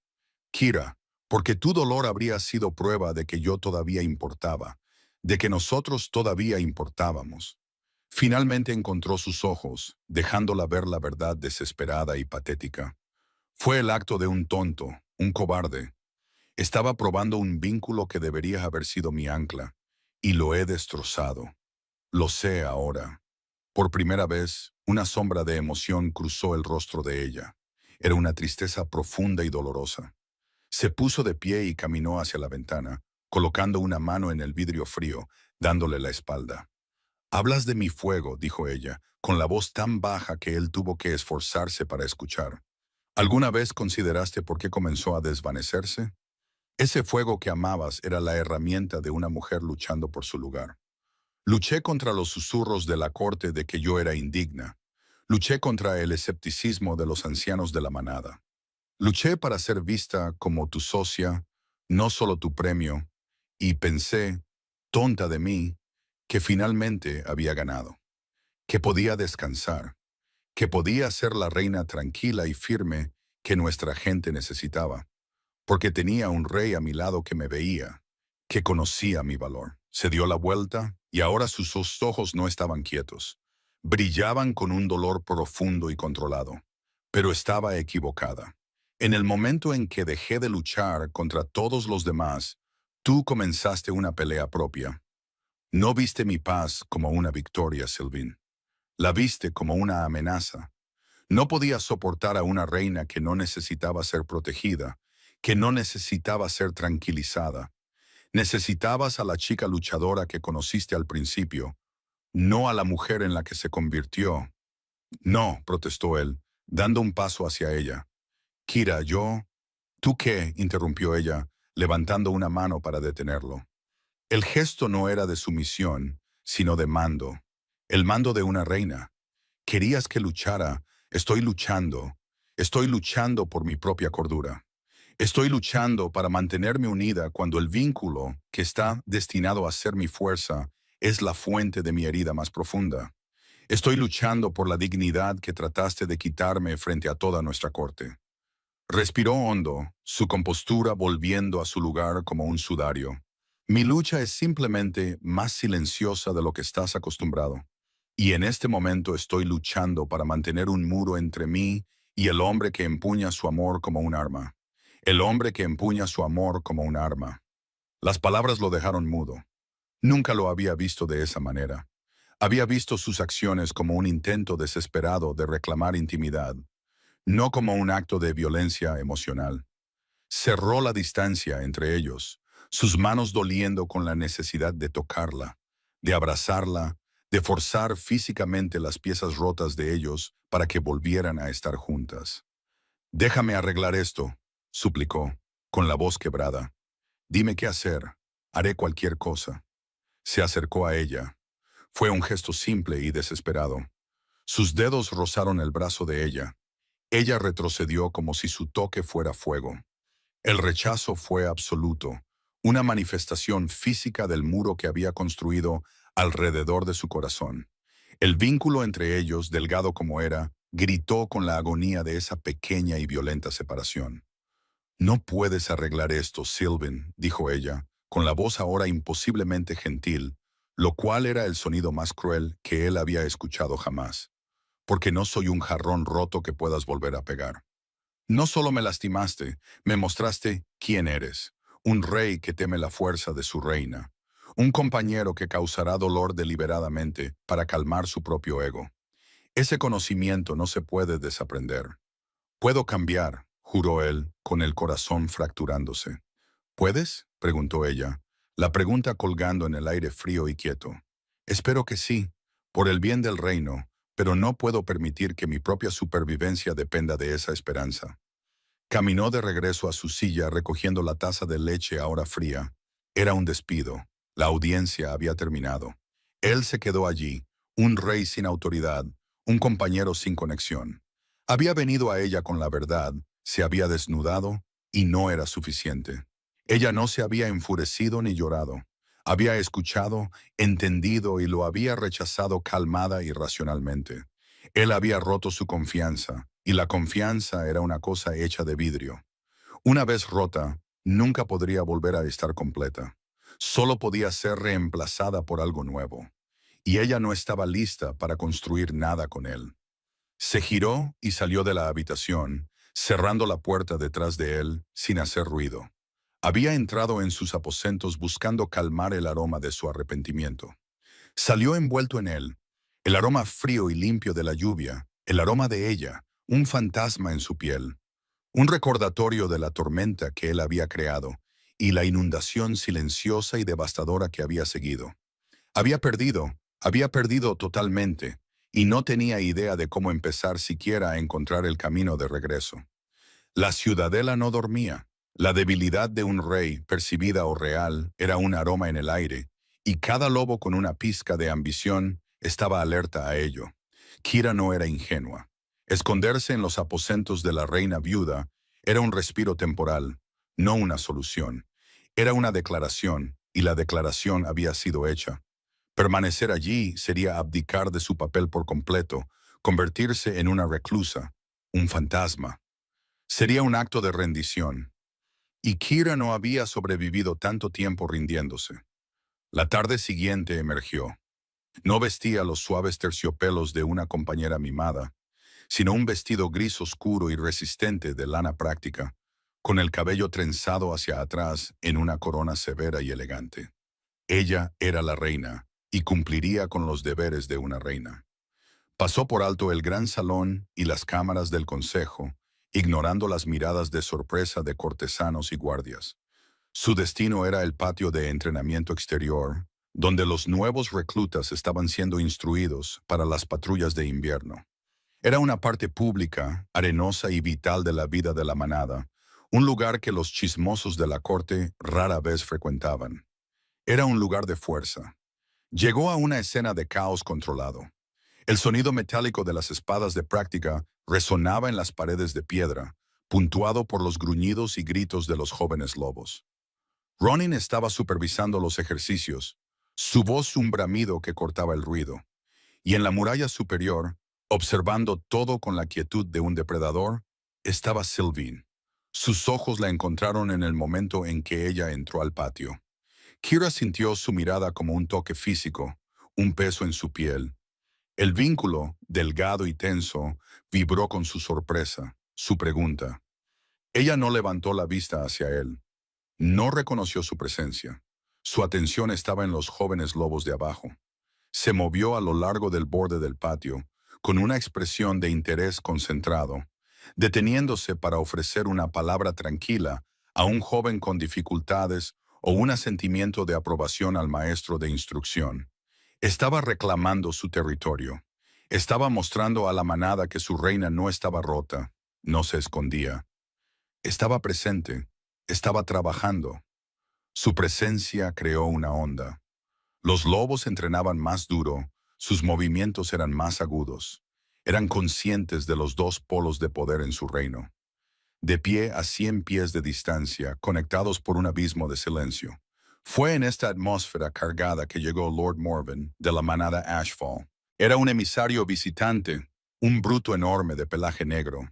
Kira, porque tu dolor habría sido prueba de que yo todavía importaba, de que nosotros todavía importábamos. Finalmente encontró sus ojos, dejándola ver la verdad desesperada y patética. Fue el acto de un tonto, un cobarde. Estaba probando un vínculo que debería haber sido mi ancla, y lo he destrozado. Lo sé ahora. Por primera vez, una sombra de emoción cruzó el rostro de ella. Era una tristeza profunda y dolorosa. Se puso de pie y caminó hacia la ventana, colocando una mano en el vidrio frío, dándole la espalda. «Hablas de mi fuego», dijo ella, con la voz tan baja que él tuvo que esforzarse para escuchar. «¿Alguna vez consideraste por qué comenzó a desvanecerse? Ese fuego que amabas era la herramienta de una mujer luchando por su lugar. Luché contra los susurros de la corte de que yo era indigna. Luché contra el escepticismo de los ancianos de la manada. Luché para ser vista como tu socia, no solo tu premio, y pensé, tonta de mí, que finalmente había ganado, que podía descansar, que podía ser la reina tranquila y firme que nuestra gente necesitaba, porque tenía un rey a mi lado que me veía, que conocía mi valor. Se dio la vuelta y ahora sus dos ojos no estaban quietos. Brillaban con un dolor profundo y controlado. Pero estaba equivocada. En el momento en que dejé de luchar contra todos los demás, tú comenzaste una pelea propia. No viste mi paz como una victoria, Sylvain. La viste como una amenaza. No podías soportar a una reina que no necesitaba ser protegida, que no necesitaba ser tranquilizada. Necesitabas a la chica luchadora que conociste al principio, no a la mujer en la que se convirtió. No, protestó él, dando un paso hacia ella. Kira, yo... ¿Tú qué? Interrumpió ella, levantando una mano para detenerlo. El gesto no era de sumisión, sino de mando. El mando de una reina. Querías que luchara. Estoy luchando. Estoy luchando por mi propia cordura. Estoy luchando para mantenerme unida cuando el vínculo, que está destinado a ser mi fuerza, es la fuente de mi herida más profunda. Estoy luchando por la dignidad que trataste de quitarme frente a toda nuestra corte. Respiró hondo, su compostura volviendo a su lugar como un sudario. Mi lucha es simplemente más silenciosa de lo que estás acostumbrado. Y en este momento estoy luchando para mantener un muro entre mí y el hombre que empuña su amor como un arma. El hombre que empuña su amor como un arma. Las palabras lo dejaron mudo. Nunca lo había visto de esa manera. Había visto sus acciones como un intento desesperado de reclamar intimidad, no como un acto de violencia emocional. Cerró la distancia entre ellos, sus manos doliendo con la necesidad de tocarla, de abrazarla, de forzar físicamente las piezas rotas de ellos para que volvieran a estar juntas. «Déjame arreglar esto», suplicó, con la voz quebrada. «Dime qué hacer. Haré cualquier cosa». Se acercó a ella. Fue un gesto simple y desesperado. Sus dedos rozaron el brazo de ella. Ella retrocedió como si su toque fuera fuego. El rechazo fue absoluto, una manifestación física del muro que había construido alrededor de su corazón. El vínculo entre ellos, delgado como era, gritó con la agonía de esa pequeña y violenta separación. «No puedes arreglar esto, Sylvain», dijo ella, con la voz ahora imposiblemente gentil, lo cual era el sonido más cruel que él había escuchado jamás. «Porque no soy un jarrón roto que puedas volver a pegar. No solo me lastimaste, me mostraste quién eres, un rey que teme la fuerza de su reina, un compañero que causará dolor deliberadamente para calmar su propio ego. Ese conocimiento no se puede desaprender. Puedo cambiar», juró él, con el corazón fracturándose. «¿Puedes?», preguntó ella, la pregunta colgando en el aire frío y quieto. «Espero que sí, por el bien del reino, pero no puedo permitir que mi propia supervivencia dependa de esa esperanza». Caminó de regreso a su silla recogiendo la taza de leche ahora fría. Era un despido. La audiencia había terminado. Él se quedó allí, un rey sin autoridad, un compañero sin conexión. Había venido a ella con la verdad, se había desnudado y no era suficiente. Ella no se había enfurecido ni llorado. Había escuchado, entendido y lo había rechazado calmada y racionalmente. Él había roto su confianza, y la confianza era una cosa hecha de vidrio. Una vez rota, nunca podría volver a estar completa. Solo podía ser reemplazada por algo nuevo. Y ella no estaba lista para construir nada con él. Se giró y salió de la habitación, cerrando la puerta detrás de él sin hacer ruido. Había entrado en sus aposentos buscando calmar el aroma de su arrepentimiento. Salió envuelto en él, el aroma frío y limpio de la lluvia, el aroma de ella, un fantasma en su piel, un recordatorio de la tormenta que él había creado y la inundación silenciosa y devastadora que había seguido. Había perdido totalmente, y no tenía idea de cómo empezar siquiera a encontrar el camino de regreso. La ciudadela no dormía. La debilidad de un rey, percibida o real, era un aroma en el aire, y cada lobo con una pizca de ambición estaba alerta a ello. Kira no era ingenua. Esconderse en los aposentos de la reina viuda era un respiro temporal, no una solución. Era una declaración, y la declaración había sido hecha. Permanecer allí sería abdicar de su papel por completo, convertirse en una reclusa, un fantasma. Sería un acto de rendición. Y Kira no había sobrevivido tanto tiempo rindiéndose. La tarde siguiente emergió. No vestía los suaves terciopelos de una compañera mimada, sino un vestido gris oscuro y resistente de lana práctica, con el cabello trenzado hacia atrás en una corona severa y elegante. Ella era la reina y cumpliría con los deberes de una reina. Pasó por alto el gran salón y las cámaras del consejo, ignorando las miradas de sorpresa de cortesanos y guardias. Su destino era el patio de entrenamiento exterior, donde los nuevos reclutas estaban siendo instruidos para las patrullas de invierno. Era una parte pública, arenosa y vital de la vida de la manada, un lugar que los chismosos de la corte rara vez frecuentaban. Era un lugar de fuerza. Llegó a una escena de caos controlado. El sonido metálico de las espadas de práctica resonaba en las paredes de piedra, puntuado por los gruñidos y gritos de los jóvenes lobos. Ronin estaba supervisando los ejercicios, su voz un bramido que cortaba el ruido, y en la muralla superior, observando todo con la quietud de un depredador, estaba Sylvine. Sus ojos la encontraron en el momento en que ella entró al patio. Kira sintió su mirada como un toque físico, un peso en su piel. El vínculo, delgado y tenso, vibró con su sorpresa, su pregunta. Ella no levantó la vista hacia él. No reconoció su presencia. Su atención estaba en los jóvenes lobos de abajo. Se movió a lo largo del borde del patio, con una expresión de interés concentrado, deteniéndose para ofrecer una palabra tranquila a un joven con dificultades o un asentimiento de aprobación al maestro de instrucción. Estaba reclamando su territorio. Estaba mostrando a la manada que su reina no estaba rota, no se escondía. Estaba presente, estaba trabajando. Su presencia creó una onda. Los lobos entrenaban más duro, sus movimientos eran más agudos. Eran conscientes de los dos polos de poder en su reino. De pie a 100 pies de distancia, conectados por un abismo de silencio. Fue en esta atmósfera cargada que llegó Lord Morven de la manada Ashfall. Era un emisario visitante, un bruto enorme de pelaje negro,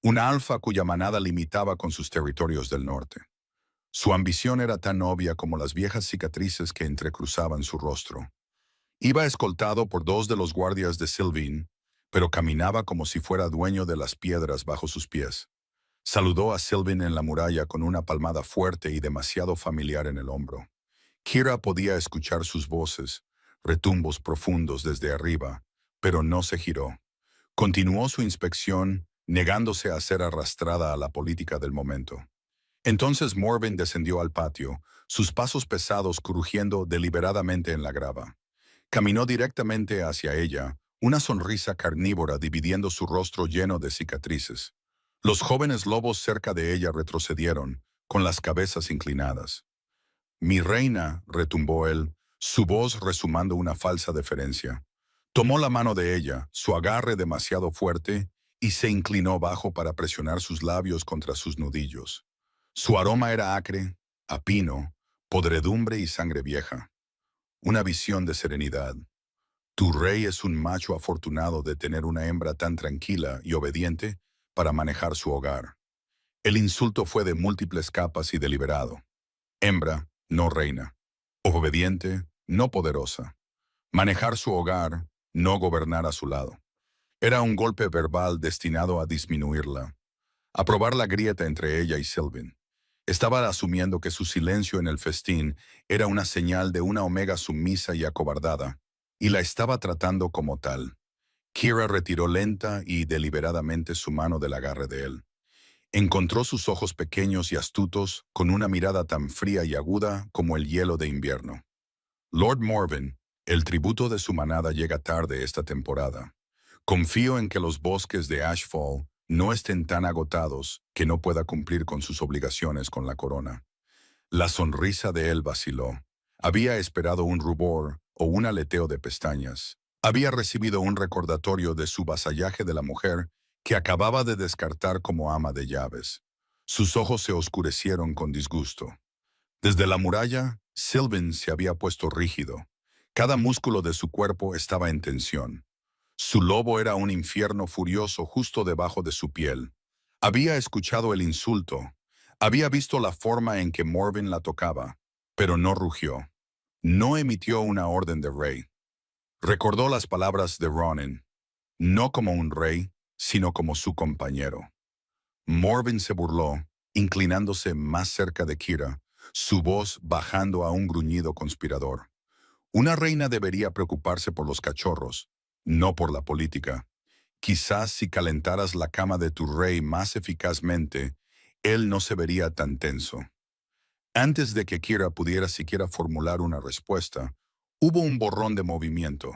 un alfa cuya manada limitaba con sus territorios del norte. Su ambición era tan obvia como las viejas cicatrices que entrecruzaban su rostro. Iba escoltado por 2 de los guardias de Sylvine, pero caminaba como si fuera dueño de las piedras bajo sus pies. Saludó a Sylvine en la muralla con una palmada fuerte y demasiado familiar en el hombro. Kira podía escuchar sus voces, retumbos profundos desde arriba, pero no se giró. Continuó su inspección, negándose a ser arrastrada a la política del momento. Entonces Morven descendió al patio, sus pasos pesados crujiendo deliberadamente en la grava. Caminó directamente hacia ella, una sonrisa carnívora dividiendo su rostro lleno de cicatrices. Los jóvenes lobos cerca de ella retrocedieron, con las cabezas inclinadas. «Mi reina», retumbó él, su voz resumando una falsa deferencia. Tomó la mano de ella, su agarre demasiado fuerte, y se inclinó bajo para presionar sus labios contra sus nudillos. Su aroma era acre, a pino, podredumbre y sangre vieja. Una visión de serenidad. Tu rey es un macho afortunado de tener una hembra tan tranquila y obediente para manejar su hogar. El insulto fue de múltiples capas y deliberado. Hembra, no reina. Obediente, no poderosa. Manejar su hogar, no gobernar a su lado. Era un golpe verbal destinado a disminuirla, a probar la grieta entre ella y Sylvine. Estaba asumiendo que su silencio en el festín era una señal de una Omega sumisa y acobardada, y la estaba tratando como tal. Kira retiró lenta y deliberadamente su mano del agarre de él. Encontró sus ojos pequeños y astutos con una mirada tan fría y aguda como el hielo de invierno. Lord Morven, el tributo de su manada llega tarde esta temporada. Confío en que los bosques de Ashfall no estén tan agotados que no pueda cumplir con sus obligaciones con la corona. La sonrisa de él vaciló. Había esperado un rubor o un aleteo de pestañas. Había recibido un recordatorio de su vasallaje de la mujer que acababa de descartar como ama de llaves. Sus ojos se oscurecieron con disgusto. Desde la muralla, Sylvine se había puesto rígido. Cada músculo de su cuerpo estaba en tensión. Su lobo era un infierno furioso justo debajo de su piel. Había escuchado el insulto. Había visto la forma en que Morven la tocaba, pero no rugió. No emitió una orden de rey. Recordó las palabras de Ronin, no como un rey, sino como su compañero. Morven se burló, inclinándose más cerca de Kira, su voz bajando a un gruñido conspirador. Una reina debería preocuparse por los cachorros, no por la política. Quizás si calentaras la cama de tu rey más eficazmente, él no se vería tan tenso. Antes de que Kira pudiera siquiera formular una respuesta, hubo un borrón de movimiento.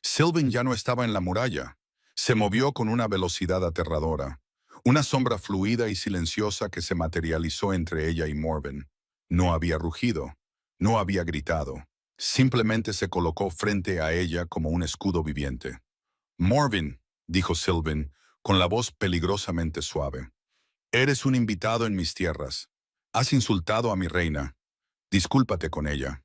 Sylvain ya no estaba en la muralla. Se movió con una velocidad aterradora. Una sombra fluida y silenciosa que se materializó entre ella y Morven. No había rugido, no había gritado. Simplemente se colocó frente a ella como un escudo viviente. Morven, dijo Sylvain, con la voz peligrosamente suave. Eres un invitado en mis tierras. Has insultado a mi reina. Discúlpate con ella.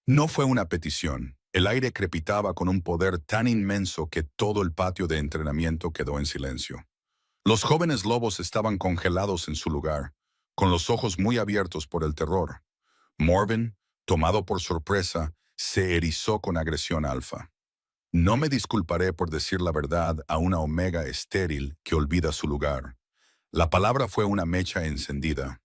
No fue una petición. El aire crepitaba con un poder tan inmenso que todo el patio de entrenamiento quedó en silencio. Los jóvenes lobos estaban congelados en su lugar, con los ojos muy abiertos por el terror. Morven, tomado por sorpresa, se erizó con agresión alfa. No me disculparé por decir la verdad a una omega estéril que olvida su lugar. La palabra fue una mecha encendida.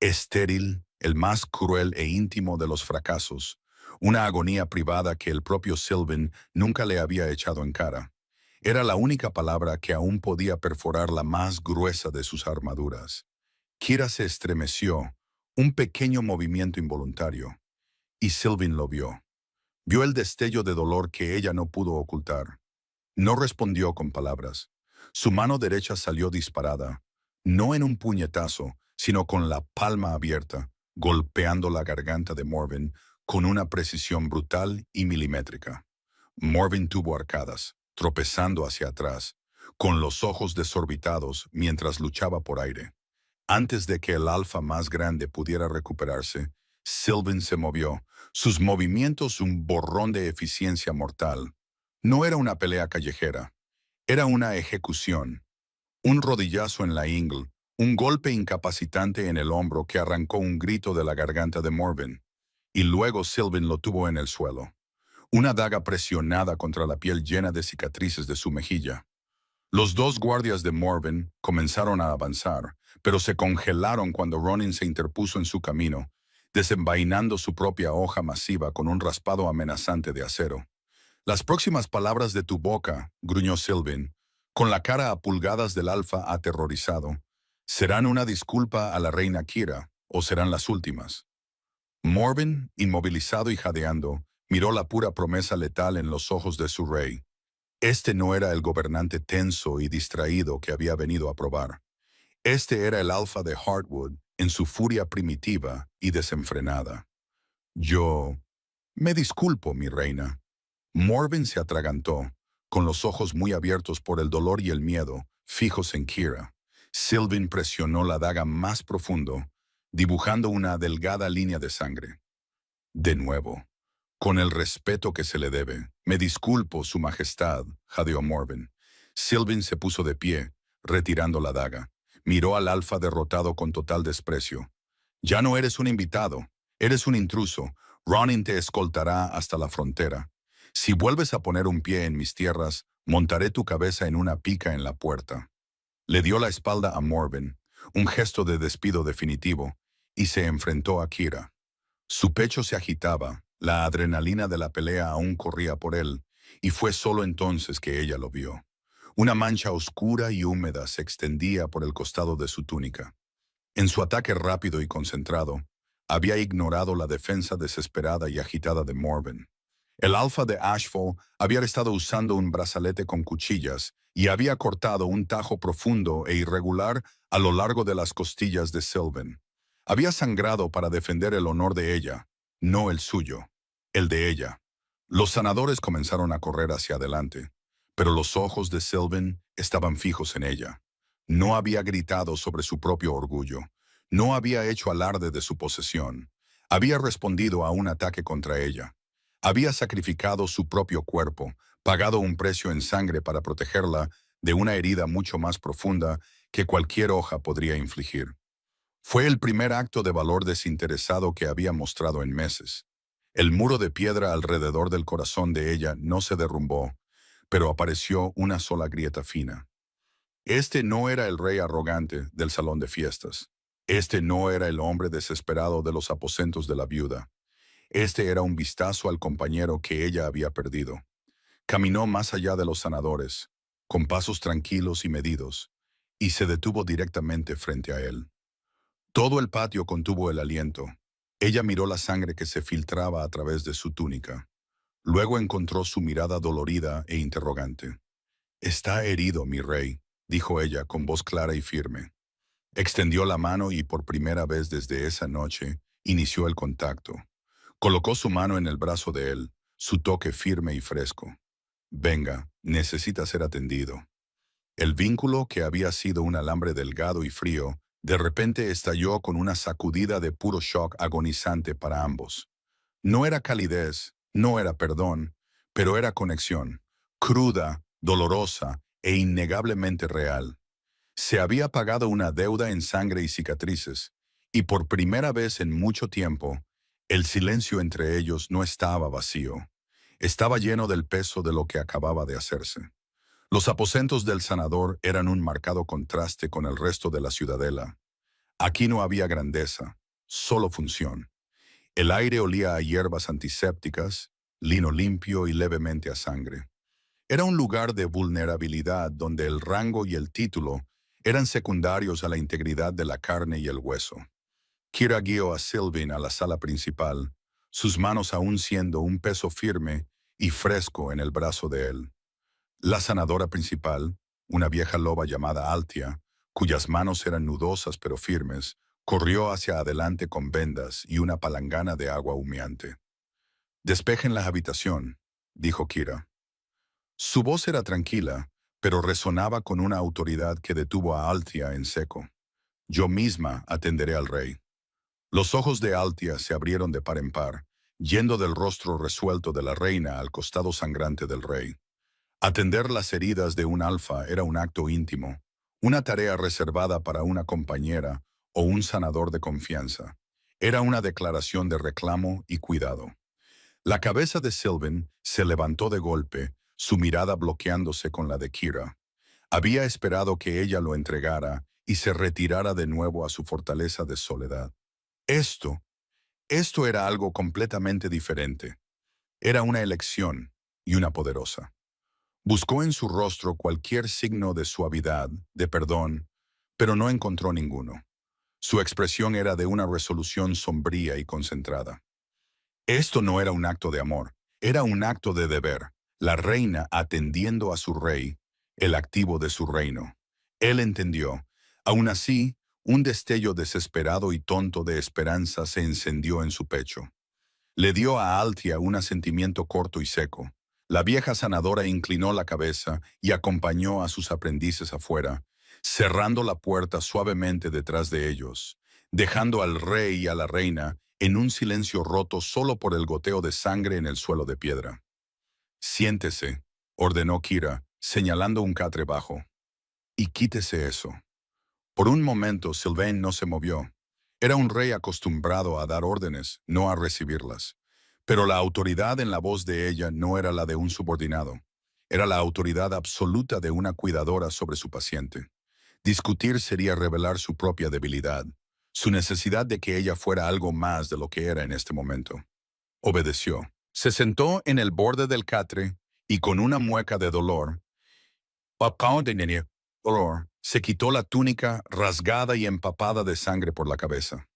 Estéril, el más cruel e íntimo de los fracasos, una agonía privada que el propio Sylvain nunca le había echado en cara. Era la única palabra que aún podía perforar la más gruesa de sus armaduras. Kira se estremeció, un pequeño movimiento involuntario, y Sylvain lo vio. Vio el destello de dolor que ella no pudo ocultar. No respondió con palabras. Su mano derecha salió disparada, no en un puñetazo, sino con la palma abierta, golpeando la garganta de Morven con una precisión brutal y milimétrica. Morven tuvo arcadas, tropezando hacia atrás, con los ojos desorbitados mientras luchaba por aire. Antes de que el alfa más grande pudiera recuperarse, Sylvain se movió, sus movimientos un borrón de eficiencia mortal. No era una pelea callejera, era una ejecución. Un rodillazo en la ingle, un golpe incapacitante en el hombro que arrancó un grito de la garganta de Morven, y luego Sylvain lo tuvo en el suelo. Una daga presionada contra la piel llena de cicatrices de su mejilla. Los dos guardias de Morven comenzaron a avanzar, pero se congelaron cuando Ronin se interpuso en su camino, desenvainando su propia hoja masiva con un raspado amenazante de acero. Las próximas palabras de tu boca, gruñó Sylvain, con la cara a pulgadas del alfa aterrorizado, serán una disculpa a la reina Kira, o serán las últimas. Morven, inmovilizado y jadeando, miró la pura promesa letal en los ojos de su rey. Este no era el gobernante tenso y distraído que había venido a probar. Este era el alfa de Heartwood en su furia primitiva y desenfrenada. Yo... Me disculpo, mi reina. Morven se atragantó, con los ojos muy abiertos por el dolor y el miedo, fijos en Kira. Sylvain presionó la daga más profundo, dibujando una delgada línea de sangre. De nuevo, con el respeto que se le debe, me disculpo, su majestad, jadeó Morven. Sylvain se puso de pie, retirando la daga. Miró al alfa derrotado con total desprecio. Ya no eres un invitado, eres un intruso. Ronin te escoltará hasta la frontera. Si vuelves a poner un pie en mis tierras, montaré tu cabeza en una pica en la puerta. Le dio la espalda a Morven, un gesto de despido definitivo, y se enfrentó a Kira. Su pecho se agitaba, la adrenalina de la pelea aún corría por él, y fue solo entonces que ella lo vio. Una mancha oscura y húmeda se extendía por el costado de su túnica. En su ataque rápido y concentrado, había ignorado la defensa desesperada y agitada de Morven. El alfa de Ashfall había estado usando un brazalete con cuchillas y había cortado un tajo profundo e irregular a lo largo de las costillas de Sylvain. Había sangrado para defender el honor de ella, no el suyo, el de ella. Los sanadores comenzaron a correr hacia adelante, pero los ojos de Sylvain estaban fijos en ella. No había gritado sobre su propio orgullo, no había hecho alarde de su posesión, había respondido a un ataque contra ella. Había sacrificado su propio cuerpo, pagado un precio en sangre para protegerla de una herida mucho más profunda que cualquier hoja podría infligir. Fue el primer acto de valor desinteresado que había mostrado en meses. El muro de piedra alrededor del corazón de ella no se derrumbó, pero apareció una sola grieta fina. Este no era el rey arrogante del salón de fiestas. Este no era el hombre desesperado de los aposentos de la viuda. Este era un vistazo al compañero que ella había perdido. Caminó más allá de los sanadores, con pasos tranquilos y medidos, y se detuvo directamente frente a él. Todo el patio contuvo el aliento. Ella miró la sangre que se filtraba a través de su túnica. Luego encontró su mirada dolorida e interrogante. «Está herido, mi rey», dijo ella con voz clara y firme. Extendió la mano y por primera vez desde esa noche inició el contacto. Colocó su mano en el brazo de él, su toque firme y fresco. «Venga, necesita ser atendido». El vínculo, que había sido un alambre delgado y frío, de repente estalló con una sacudida de puro shock agonizante para ambos. No era calidez, no era perdón, pero era conexión, cruda, dolorosa e innegablemente real. Se había pagado una deuda en sangre y cicatrices, y por primera vez en mucho tiempo, el silencio entre ellos no estaba vacío. Estaba lleno del peso de lo que acababa de hacerse. Los aposentos del sanador eran un marcado contraste con el resto de la ciudadela. Aquí no había grandeza, solo función. El aire olía a hierbas antisépticas, lino limpio y levemente a sangre. Era un lugar de vulnerabilidad donde el rango y el título eran secundarios a la integridad de la carne y el hueso. Kira guió a Sylvain a la sala principal, sus manos aún siendo un peso firme y fresco en el brazo de él. La sanadora principal, una vieja loba llamada Altia, cuyas manos eran nudosas pero firmes, corrió hacia adelante con vendas y una palangana de agua humeante. «Despejen la habitación», dijo Kira. Su voz era tranquila, pero resonaba con una autoridad que detuvo a Altia en seco. «Yo misma atenderé al rey». Los ojos de Altia se abrieron de par en par, yendo del rostro resuelto de la reina al costado sangrante del rey. Atender las heridas de un alfa era un acto íntimo, una tarea reservada para una compañera o un sanador de confianza. Era una declaración de reclamo y cuidado. La cabeza de Sylvain se levantó de golpe, su mirada bloqueándose con la de Kira. Había esperado que ella lo entregara y se retirara de nuevo a su fortaleza de soledad. Esto, esto era algo completamente diferente. Era una elección y una poderosa. Buscó en su rostro cualquier signo de suavidad, de perdón, pero no encontró ninguno. Su expresión era de una resolución sombría y concentrada. Esto no era un acto de amor, era un acto de deber, la reina atendiendo a su rey, el activo de su reino. Él entendió. Aún así, un destello desesperado y tonto de esperanza se encendió en su pecho. Le dio a Altia un asentimiento corto y seco. La vieja sanadora inclinó la cabeza y acompañó a sus aprendices afuera, cerrando la puerta suavemente detrás de ellos, dejando al rey y a la reina en un silencio roto solo por el goteo de sangre en el suelo de piedra. «Siéntese», ordenó Kira, señalando un catre bajo, «y quítese eso». Por un momento Sylvain no se movió. Era un rey acostumbrado a dar órdenes, no a recibirlas. Pero la autoridad en la voz de ella no era la de un subordinado. Era la autoridad absoluta de una cuidadora sobre su paciente. Discutir sería revelar su propia debilidad, su necesidad de que ella fuera algo más de lo que era en este momento. Obedeció. Se sentó en el borde del catre y con una mueca de dolor, se quitó la túnica rasgada y empapada de sangre por la cabeza.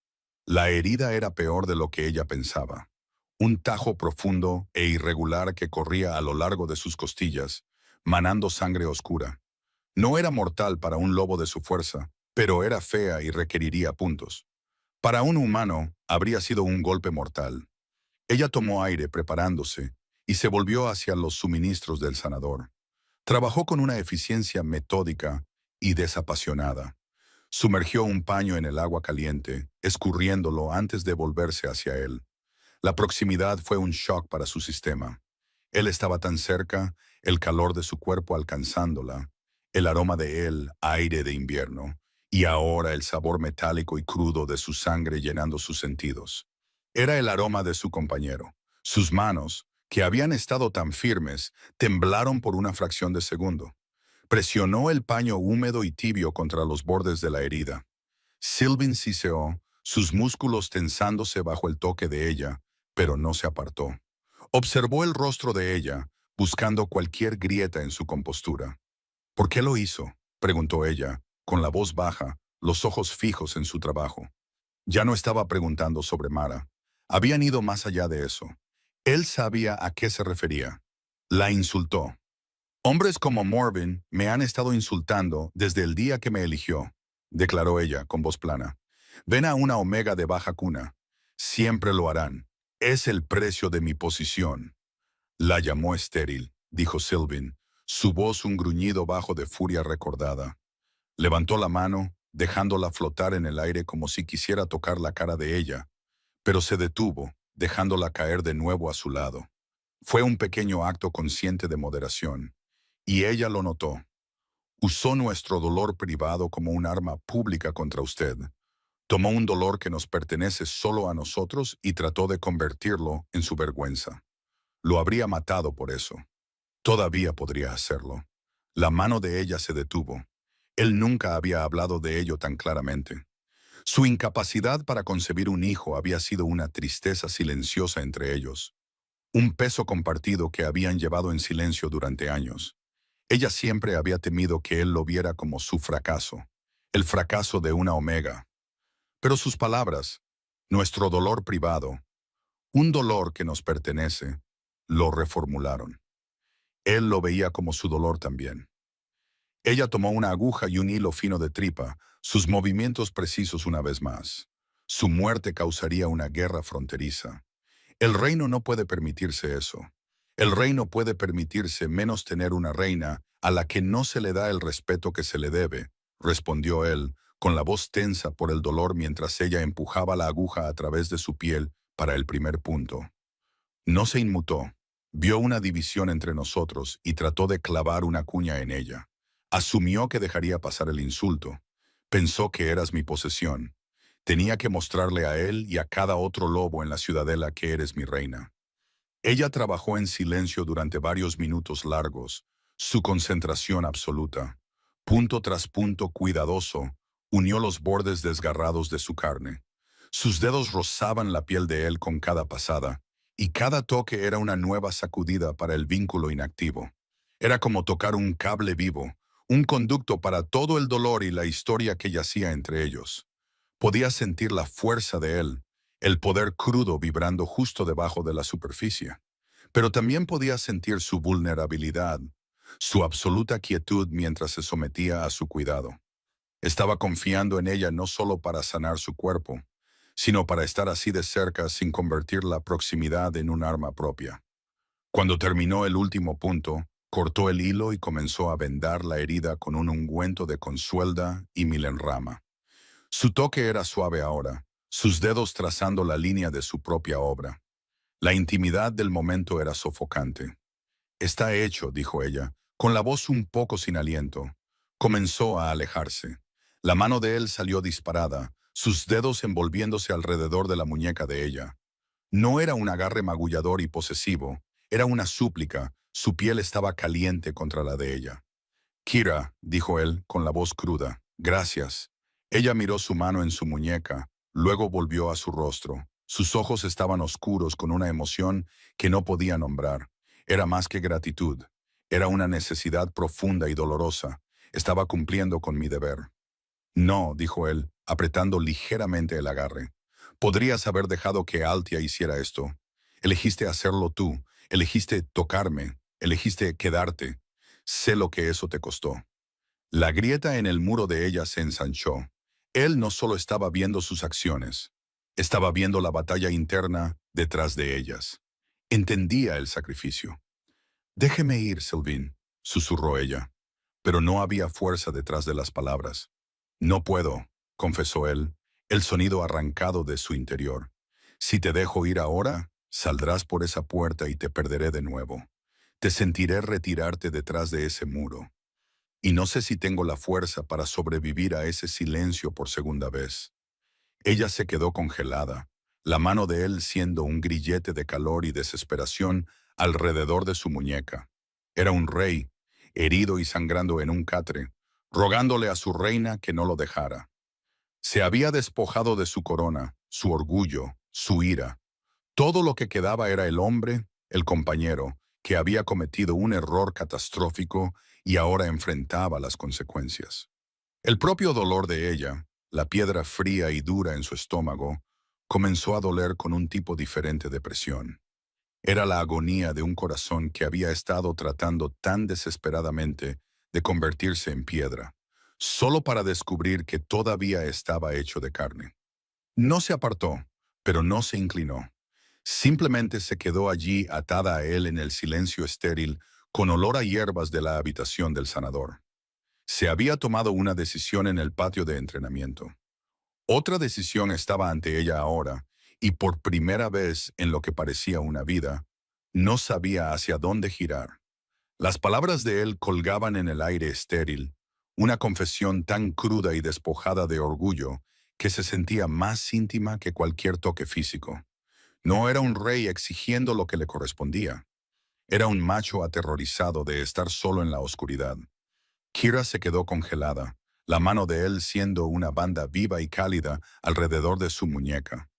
La herida era peor de lo que ella pensaba. Un tajo profundo e irregular que corría a lo largo de sus costillas, manando sangre oscura. No era mortal para un lobo de su fuerza, pero era fea y requeriría puntos. Para un humano, habría sido un golpe mortal. Ella tomó aire preparándose y se volvió hacia los suministros del sanador. Trabajó con una eficiencia metódica y desapasionada. Sumergió un paño en el agua caliente, escurriéndolo antes de volverse hacia él. La proximidad fue un shock para su sistema. Él estaba tan cerca, el calor de su cuerpo alcanzándola, el aroma de él, aire de invierno, y ahora el sabor metálico y crudo de su sangre llenando sus sentidos. Era el aroma de su compañero. Sus manos, que habían estado tan firmes, temblaron por una fracción de segundo. Presionó el paño húmedo y tibio contra los bordes de la herida. Sylvain siseó, sus músculos tensándose bajo el toque de ella, pero no se apartó. Observó el rostro de ella, buscando cualquier grieta en su compostura. ¿Por qué lo hizo?, preguntó ella, con la voz baja, los ojos fijos en su trabajo. Ya no estaba preguntando sobre Mara. Habían ido más allá de eso. Él sabía a qué se refería. La insultó. Hombres como Morven me han estado insultando desde el día que me eligió, declaró ella con voz plana. Ven a una omega de baja cuna. Siempre lo harán. Es el precio de mi posición. La llamó estéril, dijo Sylvain, su voz un gruñido bajo de furia recordada. Levantó la mano, dejándola flotar en el aire como si quisiera tocar la cara de ella, pero se detuvo, dejándola caer de nuevo a su lado. Fue un pequeño acto consciente de moderación, y ella lo notó. Usó nuestro dolor privado como un arma pública contra usted. Tomó un dolor que nos pertenece solo a nosotros y trató de convertirlo en su vergüenza. Lo habría matado por eso. Todavía podría hacerlo. La mano de ella se detuvo. Él nunca había hablado de ello tan claramente. Su incapacidad para concebir un hijo había sido una tristeza silenciosa entre ellos, un peso compartido que habían llevado en silencio durante años. Ella siempre había temido que él lo viera como su fracaso, el fracaso de una omega. Pero sus palabras, nuestro dolor privado, un dolor que nos pertenece, lo reformularon. Él lo veía como su dolor también. Ella tomó una aguja y un hilo fino de tripa, sus movimientos precisos una vez más. Su muerte causaría una guerra fronteriza. El reino no puede permitirse eso. El reino puede permitirse menos tener una reina a la que no se le da el respeto que se le debe, respondió él, con la voz tensa por el dolor mientras ella empujaba la aguja a través de su piel para el primer punto. No se inmutó. Vio una división entre nosotros y trató de clavar una cuña en ella. Asumió que dejaría pasar el insulto. Pensó que eras mi posesión. Tenía que mostrarle a él y a cada otro lobo en la ciudadela que eres mi reina. Ella trabajó en silencio durante varios minutos largos, su concentración absoluta. Punto tras punto cuidadoso, unió los bordes desgarrados de su carne. Sus dedos rozaban la piel de él con cada pasada, y cada toque era una nueva sacudida para el vínculo inactivo. Era como tocar un cable vivo, un conducto para todo el dolor y la historia que yacía entre ellos. Podía sentir la fuerza de él, el poder crudo vibrando justo debajo de la superficie. Pero también podía sentir su vulnerabilidad, su absoluta quietud mientras se sometía a su cuidado. Estaba confiando en ella no solo para sanar su cuerpo, sino para estar así de cerca sin convertir la proximidad en un arma propia. Cuando terminó el último punto, cortó el hilo y comenzó a vendar la herida con un ungüento de consuelda y milenrama. Su toque era suave ahora, sus dedos trazando la línea de su propia obra. La intimidad del momento era sofocante. Está hecho, dijo ella, con la voz un poco sin aliento. Comenzó a alejarse. La mano de él salió disparada, sus dedos envolviéndose alrededor de la muñeca de ella. No era un agarre magullador y posesivo, era una súplica, su piel estaba caliente contra la de ella. Kira, dijo él con la voz cruda, gracias. Ella miró su mano en su muñeca, luego volvió a su rostro. Sus ojos estaban oscuros con una emoción que no podía nombrar. Era más que gratitud. Era una necesidad profunda y dolorosa. Estaba cumpliendo con mi deber. No, dijo él, apretando ligeramente el agarre. Podrías haber dejado que Altia hiciera esto. Elegiste hacerlo tú, elegiste tocarme, elegiste quedarte. Sé lo que eso te costó. La grieta en el muro de ella se ensanchó. Él no solo estaba viendo sus acciones, estaba viendo la batalla interna detrás de ellas. Entendía el sacrificio. Déjeme ir, Sylvain, susurró ella, pero no había fuerza detrás de las palabras. No puedo, confesó él, el sonido arrancado de su interior. Si te dejo ir ahora, saldrás por esa puerta y te perderé de nuevo. Te sentiré retirarte detrás de ese muro. Y no sé si tengo la fuerza para sobrevivir a ese silencio por segunda vez. Ella se quedó congelada, la mano de él siendo un grillete de calor y desesperación alrededor de su muñeca. Era un rey, herido y sangrando en un catre, rogándole a su reina que no lo dejara. Se había despojado de su corona, su orgullo, su ira. Todo lo que quedaba era el hombre, el compañero, que había cometido un error catastrófico y ahora enfrentaba las consecuencias. El propio dolor de ella, la piedra fría y dura en su estómago, comenzó a doler con un tipo diferente de presión. Era la agonía de un corazón que había estado tratando tan desesperadamente de convertirse en piedra, solo para descubrir que todavía estaba hecho de carne. No se apartó, pero no se inclinó. Simplemente se quedó allí atada a él en el silencio estéril, con olor a hierbas de la habitación del sanador. Se había tomado una decisión en el patio de entrenamiento. Otra decisión estaba ante ella ahora, y por primera vez en lo que parecía una vida, no sabía hacia dónde girar. Las palabras de él colgaban en el aire estéril, una confesión tan cruda y despojada de orgullo que se sentía más íntima que cualquier toque físico. No era un rey exigiendo lo que le correspondía. Era un macho aterrorizado de estar solo en la oscuridad. Kira se quedó congelada, la mano de él siendo una banda viva y cálida alrededor de su muñeca.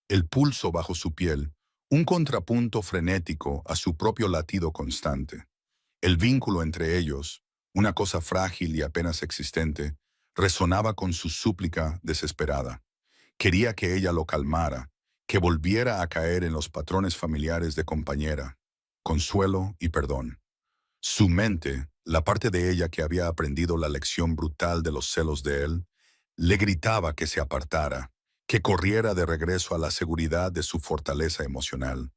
El pulso bajo su piel, un contrapunto frenético a su propio latido constante. El vínculo entre ellos, una cosa frágil y apenas existente, resonaba con su súplica desesperada. Quería que ella lo calmara, que volviera a caer en los patrones familiares de compañera, consuelo y perdón. Su mente, la parte de ella que había aprendido la lección brutal de los celos de él, le gritaba que se apartara, que corriera de regreso a la seguridad de su fortaleza emocional.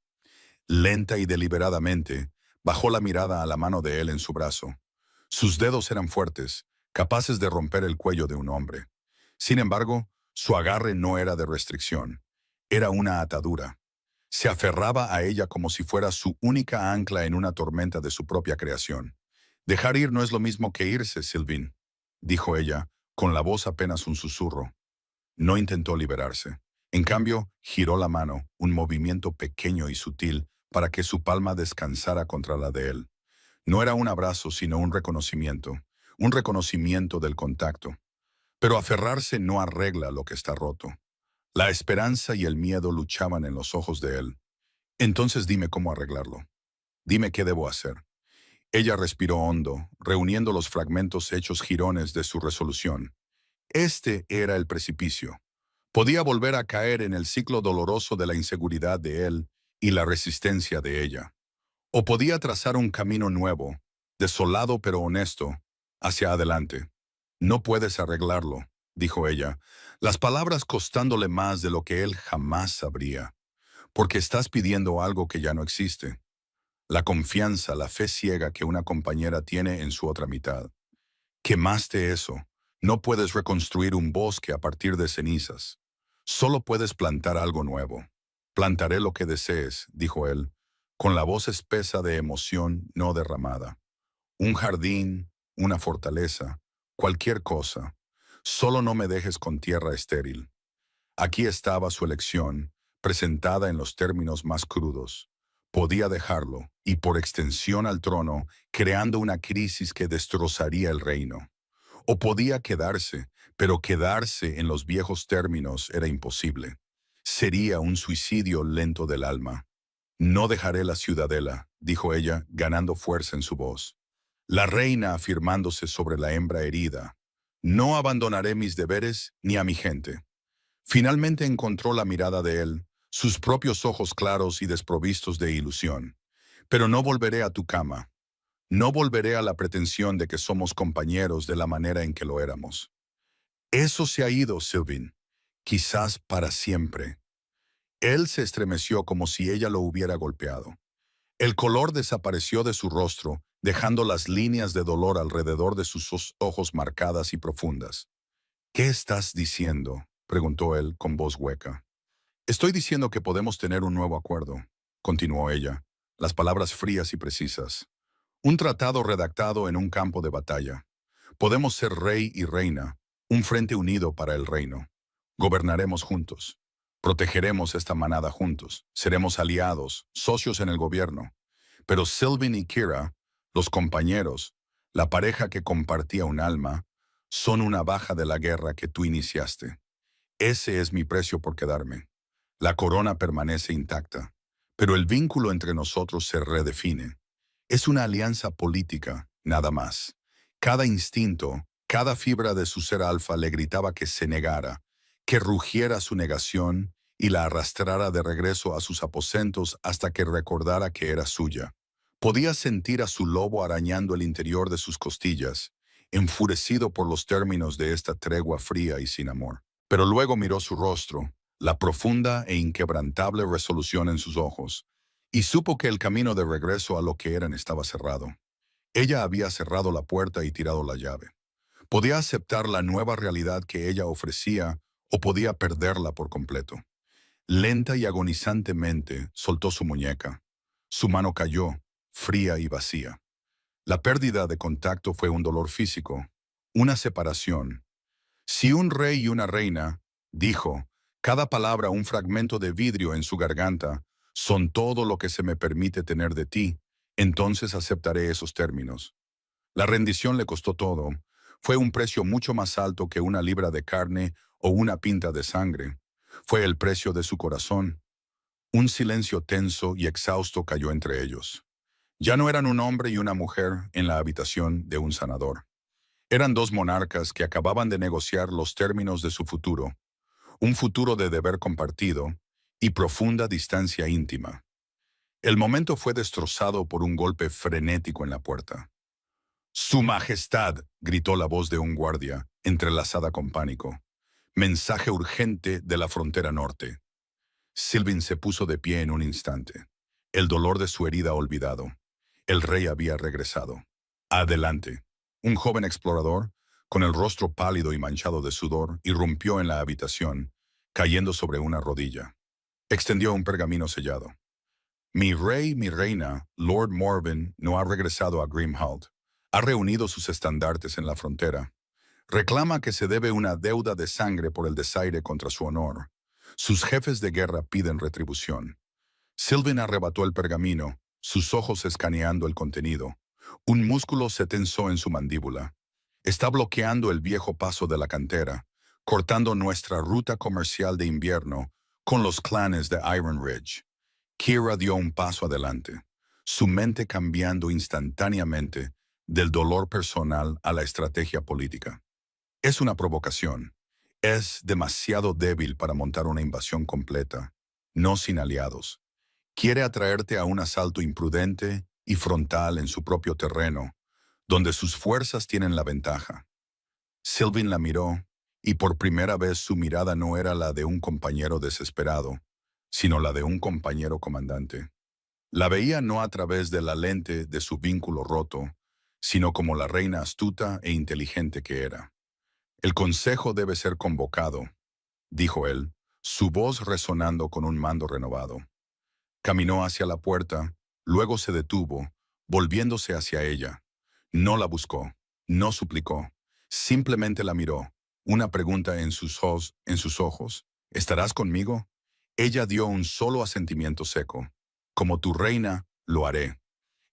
Lenta y deliberadamente, bajó la mirada a la mano de él en su brazo. Sus dedos eran fuertes, capaces de romper el cuello de un hombre. Sin embargo, su agarre no era de restricción. Era una atadura. Se aferraba a ella como si fuera su única ancla en una tormenta de su propia creación. Dejar ir no es lo mismo que irse, Sylvain, dijo ella, con la voz apenas un susurro. No intentó liberarse. En cambio, giró la mano, un movimiento pequeño y sutil, para que su palma descansara contra la de él. No era un abrazo, sino un reconocimiento del contacto. Pero aferrarse no arregla lo que está roto. La esperanza y el miedo luchaban en los ojos de él. Entonces dime cómo arreglarlo. Dime qué debo hacer. Ella respiró hondo, reuniendo los fragmentos hechos jirones de su resolución. Este era el precipicio. Podía volver a caer en el ciclo doloroso de la inseguridad de él y la resistencia de ella. O podía trazar un camino nuevo, desolado pero honesto, hacia adelante. No puedes arreglarlo, dijo ella, las palabras costándole más de lo que él jamás sabría, porque estás pidiendo algo que ya no existe. La confianza, la fe ciega que una compañera tiene en su otra mitad. Quemaste eso. No puedes reconstruir un bosque a partir de cenizas. Solo puedes plantar algo nuevo. Plantaré lo que desees, dijo él, con la voz espesa de emoción no derramada. Un jardín, una fortaleza, cualquier cosa. Solo no me dejes con tierra estéril. Aquí estaba su elección, presentada en los términos más crudos. Podía dejarlo, y por extensión al trono, creando una crisis que destrozaría el reino. O podía quedarse, pero quedarse en los viejos términos era imposible. Sería un suicidio lento del alma. No dejaré la ciudadela, dijo ella, ganando fuerza en su voz. La reina afirmándose sobre la hembra herida. No abandonaré mis deberes ni a mi gente. Finalmente encontró la mirada de él, sus propios ojos claros y desprovistos de ilusión. Pero no volveré a tu cama. No volveré a la pretensión de que somos compañeros de la manera en que lo éramos. Eso se ha ido, Sylvain. Quizás para siempre. Él se estremeció como si ella lo hubiera golpeado. El color desapareció de su rostro, dejando las líneas de dolor alrededor de sus ojos marcadas y profundas. ¿Qué estás diciendo?, preguntó él con voz hueca. Estoy diciendo que podemos tener un nuevo acuerdo, continuó ella, las palabras frías y precisas. Un tratado redactado en un campo de batalla. Podemos ser rey y reina, un frente unido para el reino. Gobernaremos juntos. Protegeremos esta manada juntos. Seremos aliados, socios en el gobierno. Pero Sylvain y Kira, los compañeros, la pareja que compartía un alma, son una baja de la guerra que tú iniciaste. Ese es mi precio por quedarme. La corona permanece intacta, pero el vínculo entre nosotros se redefine. Es una alianza política, nada más. Cada instinto, cada fibra de su ser alfa le gritaba que se negara, que rugiera su negación y la arrastrara de regreso a sus aposentos hasta que recordara que era suya. Podía sentir a su lobo arañando el interior de sus costillas, enfurecido por los términos de esta tregua fría y sin amor. Pero luego miró su rostro, la profunda e inquebrantable resolución en sus ojos, y supo que el camino de regreso a lo que eran estaba cerrado. Ella había cerrado la puerta y tirado la llave. Podía aceptar la nueva realidad que ella ofrecía o podía perderla por completo. Lenta y agonizantemente soltó su muñeca. Su mano cayó, fría y vacía. La pérdida de contacto fue un dolor físico, una separación. Si un rey y una reina, dijo, cada palabra un fragmento de vidrio en su garganta, son todo lo que se me permite tener de ti, entonces aceptaré esos términos. La rendición le costó todo. Fue un precio mucho más alto que una libra de carne o una pinta de sangre. Fue el precio de su corazón. Un silencio tenso y exhausto cayó entre ellos. Ya no eran un hombre y una mujer en la habitación de un sanador. Eran dos monarcas que acababan de negociar los términos de su futuro, un futuro de deber compartido y profunda distancia íntima. El momento fue destrozado por un golpe frenético en la puerta. «Su Majestad», gritó la voz de un guardia, entrelazada con pánico. «Mensaje urgente de la frontera norte». Sylvain se puso de pie en un instante. El dolor de su herida olvidado. El rey había regresado. «Adelante». Un joven explorador, con el rostro pálido y manchado de sudor, irrumpió en la habitación, cayendo sobre una rodilla. Extendió un pergamino sellado. «Mi rey, mi reina, Lord Morven, no ha regresado a Grimhald. Ha reunido sus estandartes en la frontera. Reclama que se debe una deuda de sangre por el desaire contra su honor. Sus jefes de guerra piden retribución». Sylvain arrebató el pergamino, sus ojos escaneando el contenido. Un músculo se tensó en su mandíbula. «Está bloqueando el viejo paso de la cantera, cortando nuestra ruta comercial de invierno con los clanes de Iron Ridge». Kira dio un paso adelante, su mente cambiando instantáneamente del dolor personal a la estrategia política. «Es una provocación. Es demasiado débil para montar una invasión completa, no sin aliados. Quiere atraerte a un asalto imprudente y frontal en su propio terreno, donde sus fuerzas tienen la ventaja». Sylvain la miró, y por primera vez su mirada no era la de un compañero desesperado, sino la de un compañero comandante. La veía no a través de la lente de su vínculo roto, sino como la reina astuta e inteligente que era. «El consejo debe ser convocado», dijo él, su voz resonando con un mando renovado. Caminó hacia la puerta, luego se detuvo, volviéndose hacia ella. No la buscó, no suplicó, simplemente la miró, una pregunta en sus ojos. «¿Estarás conmigo?» Ella dio un solo asentimiento seco. «Como tu reina, lo haré».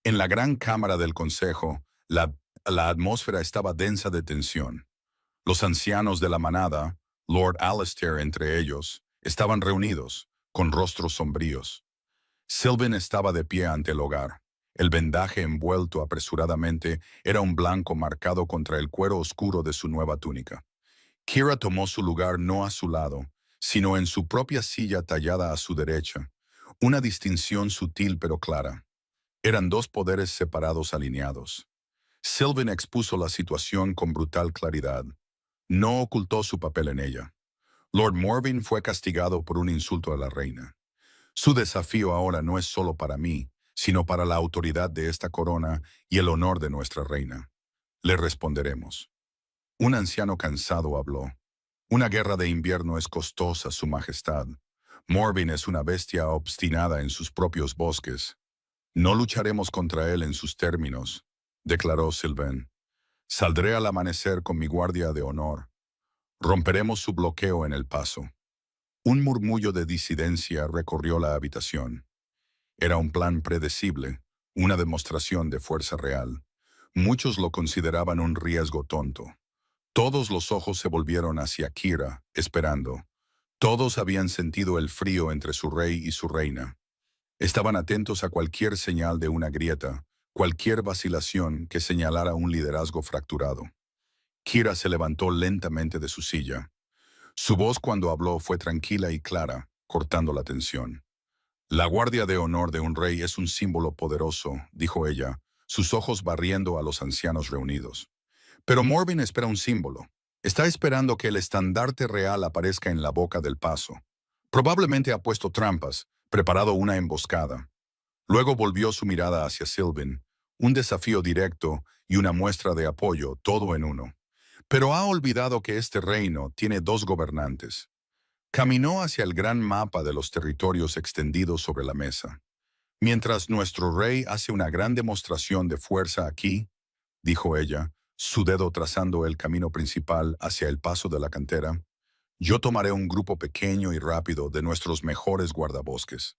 En la gran cámara del consejo, la atmósfera estaba densa de tensión. Los ancianos de la manada, Lord Alistair entre ellos, estaban reunidos, con rostros sombríos. Sylvain estaba de pie ante el hogar. El vendaje envuelto apresuradamente era un blanco marcado contra el cuero oscuro de su nueva túnica. Kira tomó su lugar no a su lado, sino en su propia silla tallada a su derecha, una distinción sutil pero clara. Eran dos poderes separados alineados. Sylvain expuso la situación con brutal claridad. No ocultó su papel en ella. Lord Morven fue castigado por un insulto a la reina. Su desafío ahora no es solo para mí, sino para la autoridad de esta corona y el honor de nuestra reina. Le responderemos. Un anciano cansado habló. «Una guerra de invierno es costosa, Su Majestad. Morven es una bestia obstinada en sus propios bosques. No lucharemos contra él en sus términos», declaró Sylvain. «Saldré al amanecer con mi guardia de honor. Romperemos su bloqueo en el paso». Un murmullo de disidencia recorrió la habitación. Era un plan predecible, una demostración de fuerza real. Muchos lo consideraban un riesgo tonto. Todos los ojos se volvieron hacia Kira, esperando. Todos habían sentido el frío entre su rey y su reina. Estaban atentos a cualquier señal de una grieta, cualquier vacilación que señalara un liderazgo fracturado. Kira se levantó lentamente de su silla. Su voz cuando habló fue tranquila y clara, cortando la tensión. La guardia de honor de un rey es un símbolo poderoso, dijo ella, sus ojos barriendo a los ancianos reunidos. Pero Morven espera un símbolo. Está esperando que el estandarte real aparezca en la boca del paso. Probablemente ha puesto trampas, preparado una emboscada. Luego volvió su mirada hacia Sylvain, un desafío directo y una muestra de apoyo, todo en uno. Pero ha olvidado que este reino tiene dos gobernantes. Caminó hacia el gran mapa de los territorios extendidos sobre la mesa. Mientras nuestro rey hace una gran demostración de fuerza aquí, dijo ella, su dedo trazando el camino principal hacia el paso de la cantera, yo tomaré un grupo pequeño y rápido de nuestros mejores guardabosques.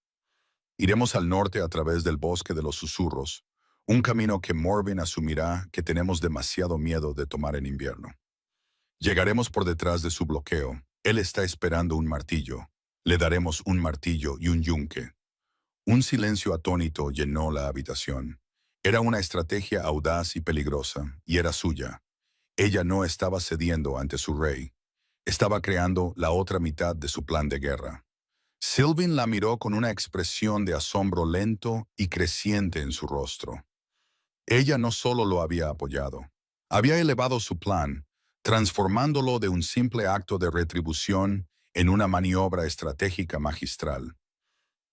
Iremos al norte a través del bosque de los susurros, un camino que Morven asumirá que tenemos demasiado miedo de tomar en invierno. Llegaremos por detrás de su bloqueo. Él está esperando un martillo. Le daremos un martillo y un yunque. Un silencio atónito llenó la habitación. Era una estrategia audaz y peligrosa, y era suya. Ella no estaba cediendo ante su rey. Estaba creando la otra mitad de su plan de guerra. Sylvain la miró con una expresión de asombro lento y creciente en su rostro. Ella no solo lo había apoyado, había elevado su plan, transformándolo de un simple acto de retribución en una maniobra estratégica magistral.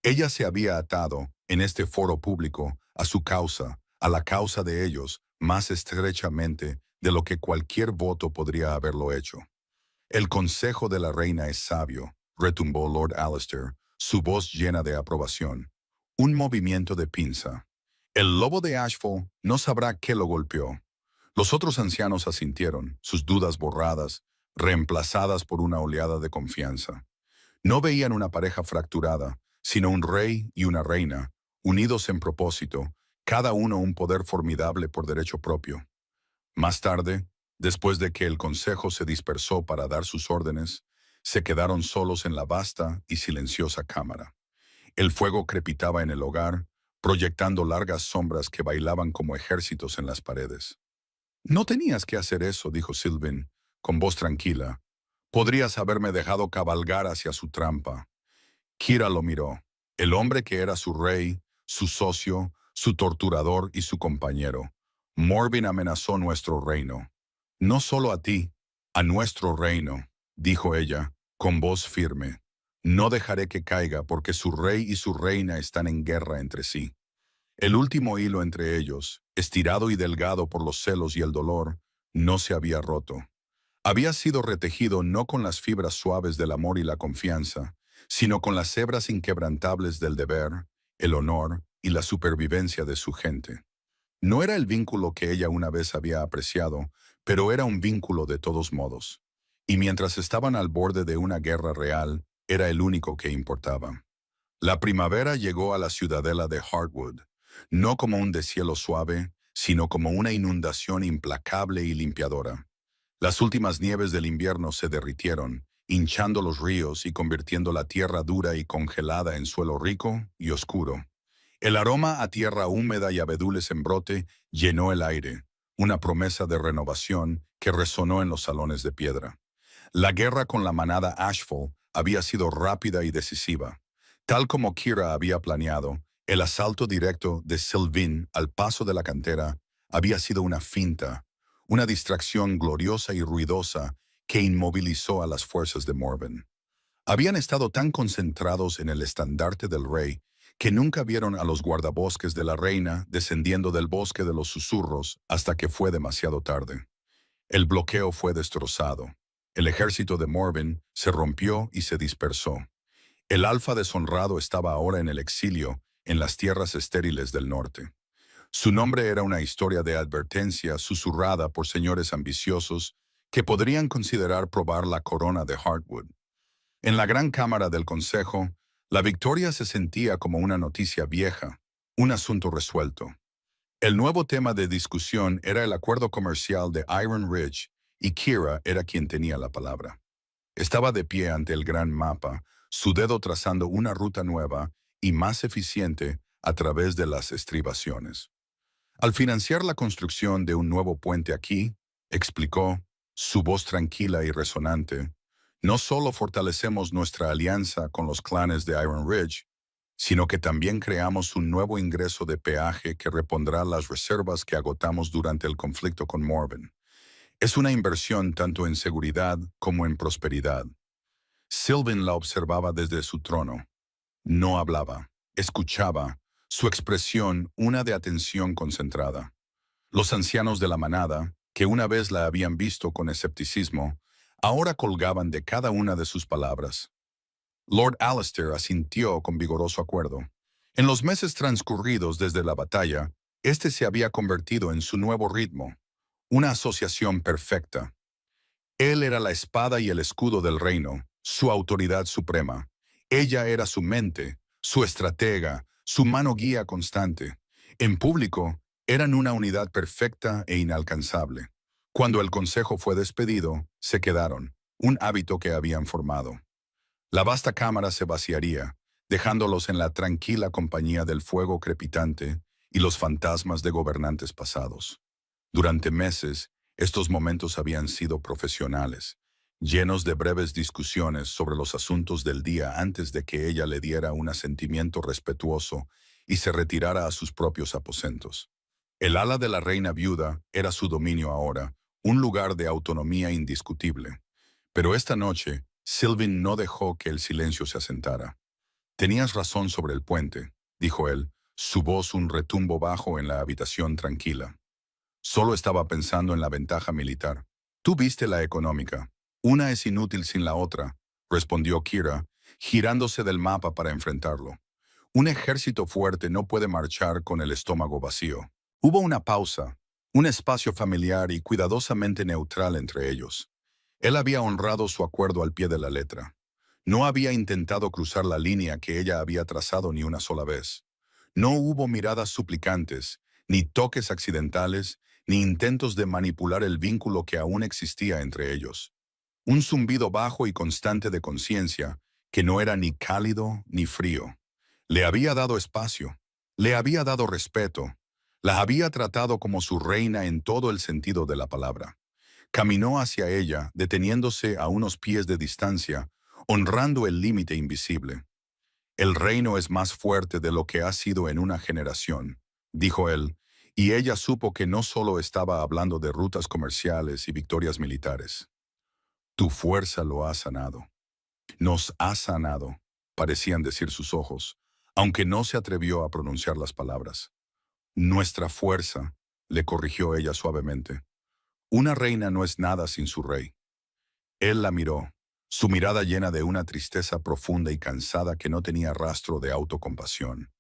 Ella se había atado, en este foro público, a su causa, a la causa de ellos, más estrechamente de lo que cualquier voto podría haberlo hecho. El consejo de la reina es sabio, retumbó Lord Alistair, su voz llena de aprobación. Un movimiento de pinza. El lobo de Ashfall no sabrá qué lo golpeó. Los otros ancianos asintieron, sus dudas borradas, reemplazadas por una oleada de confianza. No veían una pareja fracturada, sino un rey y una reina, unidos en propósito, cada uno un poder formidable por derecho propio. Más tarde, después de que el consejo se dispersó para dar sus órdenes, se quedaron solos en la vasta y silenciosa cámara. El fuego crepitaba en el hogar, proyectando largas sombras que bailaban como ejércitos en las paredes. No tenías que hacer eso, dijo Sylvain, con voz tranquila. Podrías haberme dejado cabalgar hacia su trampa. Kira lo miró. El hombre que era su rey, su socio, su torturador y su compañero. Morven amenazó nuestro reino. No solo a ti, a nuestro reino, dijo ella, con voz firme. No dejaré que caiga porque su rey y su reina están en guerra entre sí. El último hilo entre ellos, estirado y delgado por los celos y el dolor, no se había roto. Había sido retejido no con las fibras suaves del amor y la confianza, sino con las hebras inquebrantables del deber, el honor y la supervivencia de su gente. No era el vínculo que ella una vez había apreciado, pero era un vínculo de todos modos. Y mientras estaban al borde de una guerra real, era el único que importaba. La primavera llegó a la ciudadela de Heartwood, no como un deshielo suave, sino como una inundación implacable y limpiadora. Las últimas nieves del invierno se derritieron, hinchando los ríos y convirtiendo la tierra dura y congelada en suelo rico y oscuro. El aroma a tierra húmeda y abedules en brote llenó el aire, una promesa de renovación que resonó en los salones de piedra. La guerra con la manada Ashfall había sido rápida y decisiva. Tal como Kira había planeado, el asalto directo de Sylvain al paso de la cantera había sido una finta, una distracción gloriosa y ruidosa que inmovilizó a las fuerzas de Morven. Habían estado tan concentrados en el estandarte del rey que nunca vieron a los guardabosques de la reina descendiendo del bosque de los susurros hasta que fue demasiado tarde. El bloqueo fue destrozado. El ejército de Morven se rompió y se dispersó. El alfa deshonrado estaba ahora en el exilio, en las tierras estériles del norte. Su nombre era una historia de advertencia susurrada por señores ambiciosos que podrían considerar probar la corona de Heartwood. En la gran cámara del consejo, la victoria se sentía como una noticia vieja, un asunto resuelto. El nuevo tema de discusión era el acuerdo comercial de Iron Ridge y Kira era quien tenía la palabra. Estaba de pie ante el gran mapa, su dedo trazando una ruta nueva y más eficiente a través de las estribaciones. Al financiar la construcción de un nuevo puente aquí, explicó, su voz tranquila y resonante, no solo fortalecemos nuestra alianza con los clanes de Iron Ridge, sino que también creamos un nuevo ingreso de peaje que repondrá las reservas que agotamos durante el conflicto con Morven. Es una inversión tanto en seguridad como en prosperidad. Sylvan la observaba desde su trono. No hablaba, escuchaba, su expresión una de atención concentrada. Los ancianos de la manada, que una vez la habían visto con escepticismo, ahora colgaban de cada una de sus palabras. Lord Alistair asintió con vigoroso acuerdo. En los meses transcurridos desde la batalla, este se había convertido en su nuevo ritmo, una asociación perfecta. Él era la espada y el escudo del reino, su autoridad suprema. Ella era su mente, su estratega, su mano guía constante. En público, eran una unidad perfecta e inalcanzable. Cuando el consejo fue despedido, se quedaron, un hábito que habían formado. La vasta cámara se vaciaría, dejándolos en la tranquila compañía del fuego crepitante y los fantasmas de gobernantes pasados. Durante meses, estos momentos habían sido profesionales, llenos de breves discusiones sobre los asuntos del día antes de que ella le diera un asentimiento respetuoso y se retirara a sus propios aposentos. El ala de la reina viuda era su dominio ahora, un lugar de autonomía indiscutible. Pero esta noche, Sylvan no dejó que el silencio se asentara. «Tenías razón sobre el puente», dijo él, su voz un retumbo bajo en la habitación tranquila. Solo estaba pensando en la ventaja militar. Tú viste la económica. Una es inútil sin la otra, respondió Kira, girándose del mapa para enfrentarlo. Un ejército fuerte no puede marchar con el estómago vacío. Hubo una pausa, un espacio familiar y cuidadosamente neutral entre ellos. Él había honrado su acuerdo al pie de la letra. No había intentado cruzar la línea que ella había trazado ni una sola vez. No hubo miradas suplicantes, ni toques accidentales, ni intentos de manipular el vínculo que aún existía entre ellos. Un zumbido bajo y constante de conciencia, que no era ni cálido ni frío. Le había dado espacio, le había dado respeto, la había tratado como su reina en todo el sentido de la palabra. Caminó hacia ella, deteniéndose a unos pies de distancia, honrando el límite invisible. «El reino es más fuerte de lo que ha sido en una generación», dijo él, y ella supo que no solo estaba hablando de rutas comerciales y victorias militares. «Tu fuerza lo ha sanado. Nos ha sanado», parecían decir sus ojos, aunque no se atrevió a pronunciar las palabras. «Nuestra fuerza», le corrigió ella suavemente. «Una reina no es nada sin su rey». Él la miró, su mirada llena de una tristeza profunda y cansada que no tenía rastro de autocompasión.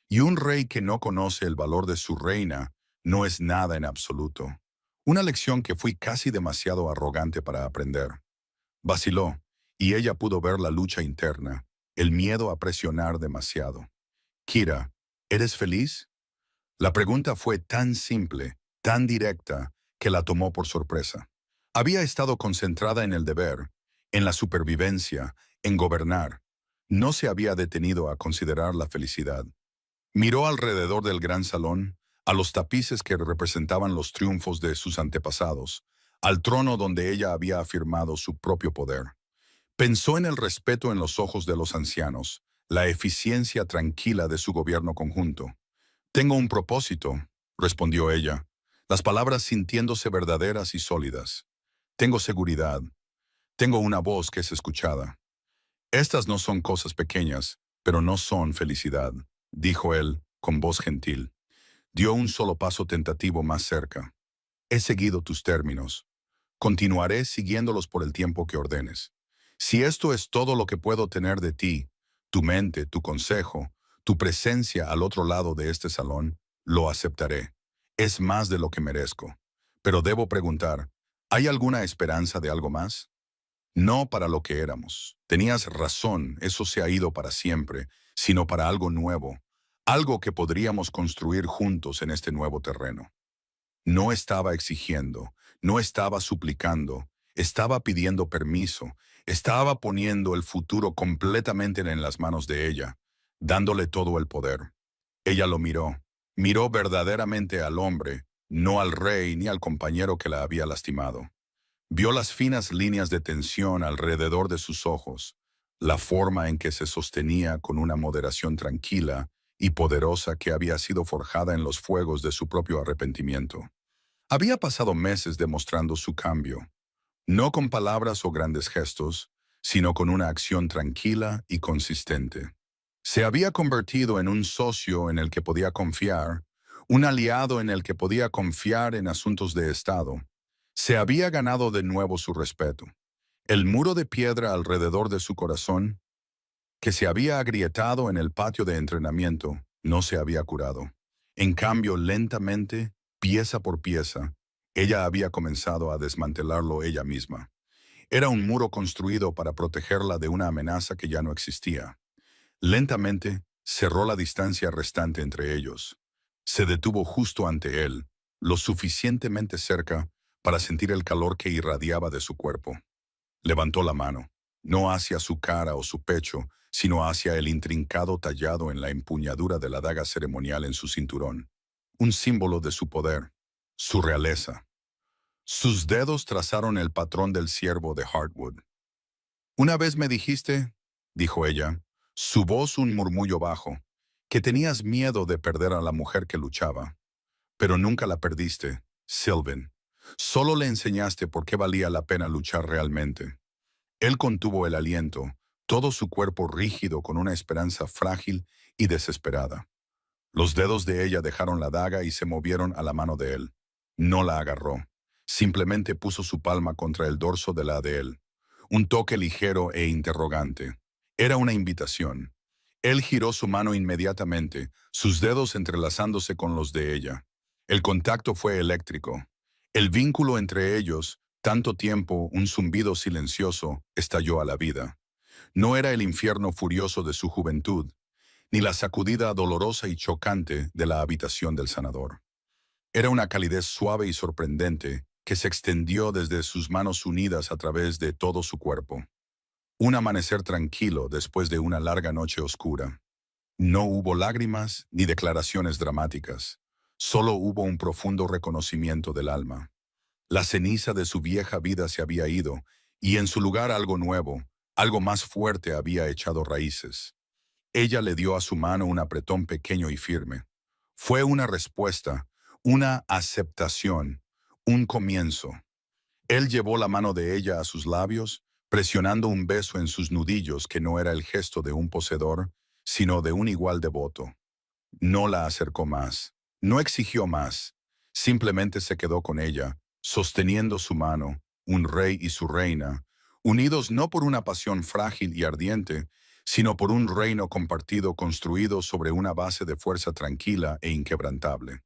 Y un rey que no conoce el valor de su reina no es nada en absoluto. Una lección que fui casi demasiado arrogante para aprender. Vaciló, y ella pudo ver la lucha interna, el miedo a presionar demasiado. «Kira, ¿eres feliz?». La pregunta fue tan simple, tan directa, que la tomó por sorpresa. Había estado concentrada en el deber, en la supervivencia, en gobernar. No se había detenido a considerar la felicidad. Miró alrededor del gran salón, a los tapices que representaban los triunfos de sus antepasados, al trono donde ella había afirmado su propio poder. Pensó en el respeto en los ojos de los ancianos, la eficiencia tranquila de su gobierno conjunto. «Tengo un propósito», respondió ella, las palabras sintiéndose verdaderas y sólidas. «Tengo seguridad. Tengo una voz que es escuchada». «Estas no son cosas pequeñas, pero no son felicidad», dijo él, con voz gentil. Dio un solo paso tentativo más cerca. «He seguido tus términos. Continuaré siguiéndolos por el tiempo que ordenes. Si esto es todo lo que puedo tener de ti, tu mente, tu consejo, tu presencia al otro lado de este salón, lo aceptaré. Es más de lo que merezco. Pero debo preguntar, ¿hay alguna esperanza de algo más?». «No para lo que éramos. Tenías razón, eso se ha ido para siempre, sino para algo nuevo, algo que podríamos construir juntos en este nuevo terreno». No estaba exigiendo, no estaba suplicando, estaba pidiendo permiso, Estaba poniendo el futuro completamente en las manos de ella, dándole todo el poder. Ella lo miró. Miró verdaderamente al hombre, no al rey ni al compañero que la había lastimado. Vio las finas líneas de tensión alrededor de sus ojos, la forma en que se sostenía con una moderación tranquila y poderosa que había sido forjada en los fuegos de su propio arrepentimiento. Había pasado meses demostrando su cambio, no con palabras o grandes gestos, sino con una acción tranquila y consistente. Se había convertido en un socio en el que podía confiar, un aliado en el que podía confiar en asuntos de Estado. Se había ganado de nuevo su respeto. El muro de piedra alrededor de su corazón, que se había agrietado en el patio de entrenamiento, no se había curado. En cambio, lentamente, pieza por pieza, ella había comenzado a desmantelarlo ella misma. Era un muro construido para protegerla de una amenaza que ya no existía. Lentamente, cerró la distancia restante entre ellos. Se detuvo justo ante él, lo suficientemente cerca para sentir el calor que irradiaba de su cuerpo. Levantó la mano, no hacia su cara o su pecho, sino hacia el intrincado tallado en la empuñadura de la daga ceremonial en su cinturón. Un símbolo de su poder, su realeza. Sus dedos trazaron el patrón del ciervo de Heartwood. Una vez me dijiste, dijo ella, su voz un murmullo bajo, que tenías miedo de perder a la mujer que luchaba. Pero nunca la perdiste, Sylvan. Solo le enseñaste por qué valía la pena luchar realmente. Él contuvo el aliento, todo su cuerpo rígido con una esperanza frágil y desesperada. Los dedos de ella dejaron la daga y se movieron a la mano de él. No la agarró. Simplemente puso su palma contra el dorso de la de él. Un toque ligero e interrogante. Era una invitación. Él giró su mano inmediatamente, sus dedos entrelazándose con los de ella. El contacto fue eléctrico. El vínculo entre ellos, tanto tiempo, un zumbido silencioso, estalló a la vida. No era el infierno furioso de su juventud, ni la sacudida dolorosa y chocante de la habitación del sanador. Era una calidez suave y sorprendente que se extendió desde sus manos unidas a través de todo su cuerpo. Un amanecer tranquilo después de una larga noche oscura. No hubo lágrimas ni declaraciones dramáticas. Solo hubo un profundo reconocimiento del alma. La ceniza de su vieja vida se había ido, y en su lugar algo nuevo, algo más fuerte había echado raíces. Ella le dio a su mano un apretón pequeño y firme. Fue una respuesta, una aceptación, un comienzo. Él llevó la mano de ella a sus labios, presionando un beso en sus nudillos que no era el gesto de un poseedor, sino de un igual devoto. No la acercó más, no exigió más, simplemente se quedó con ella, sosteniendo su mano, un rey y su reina, unidos no por una pasión frágil y ardiente, sino por un reino compartido construido sobre una base de fuerza tranquila e inquebrantable.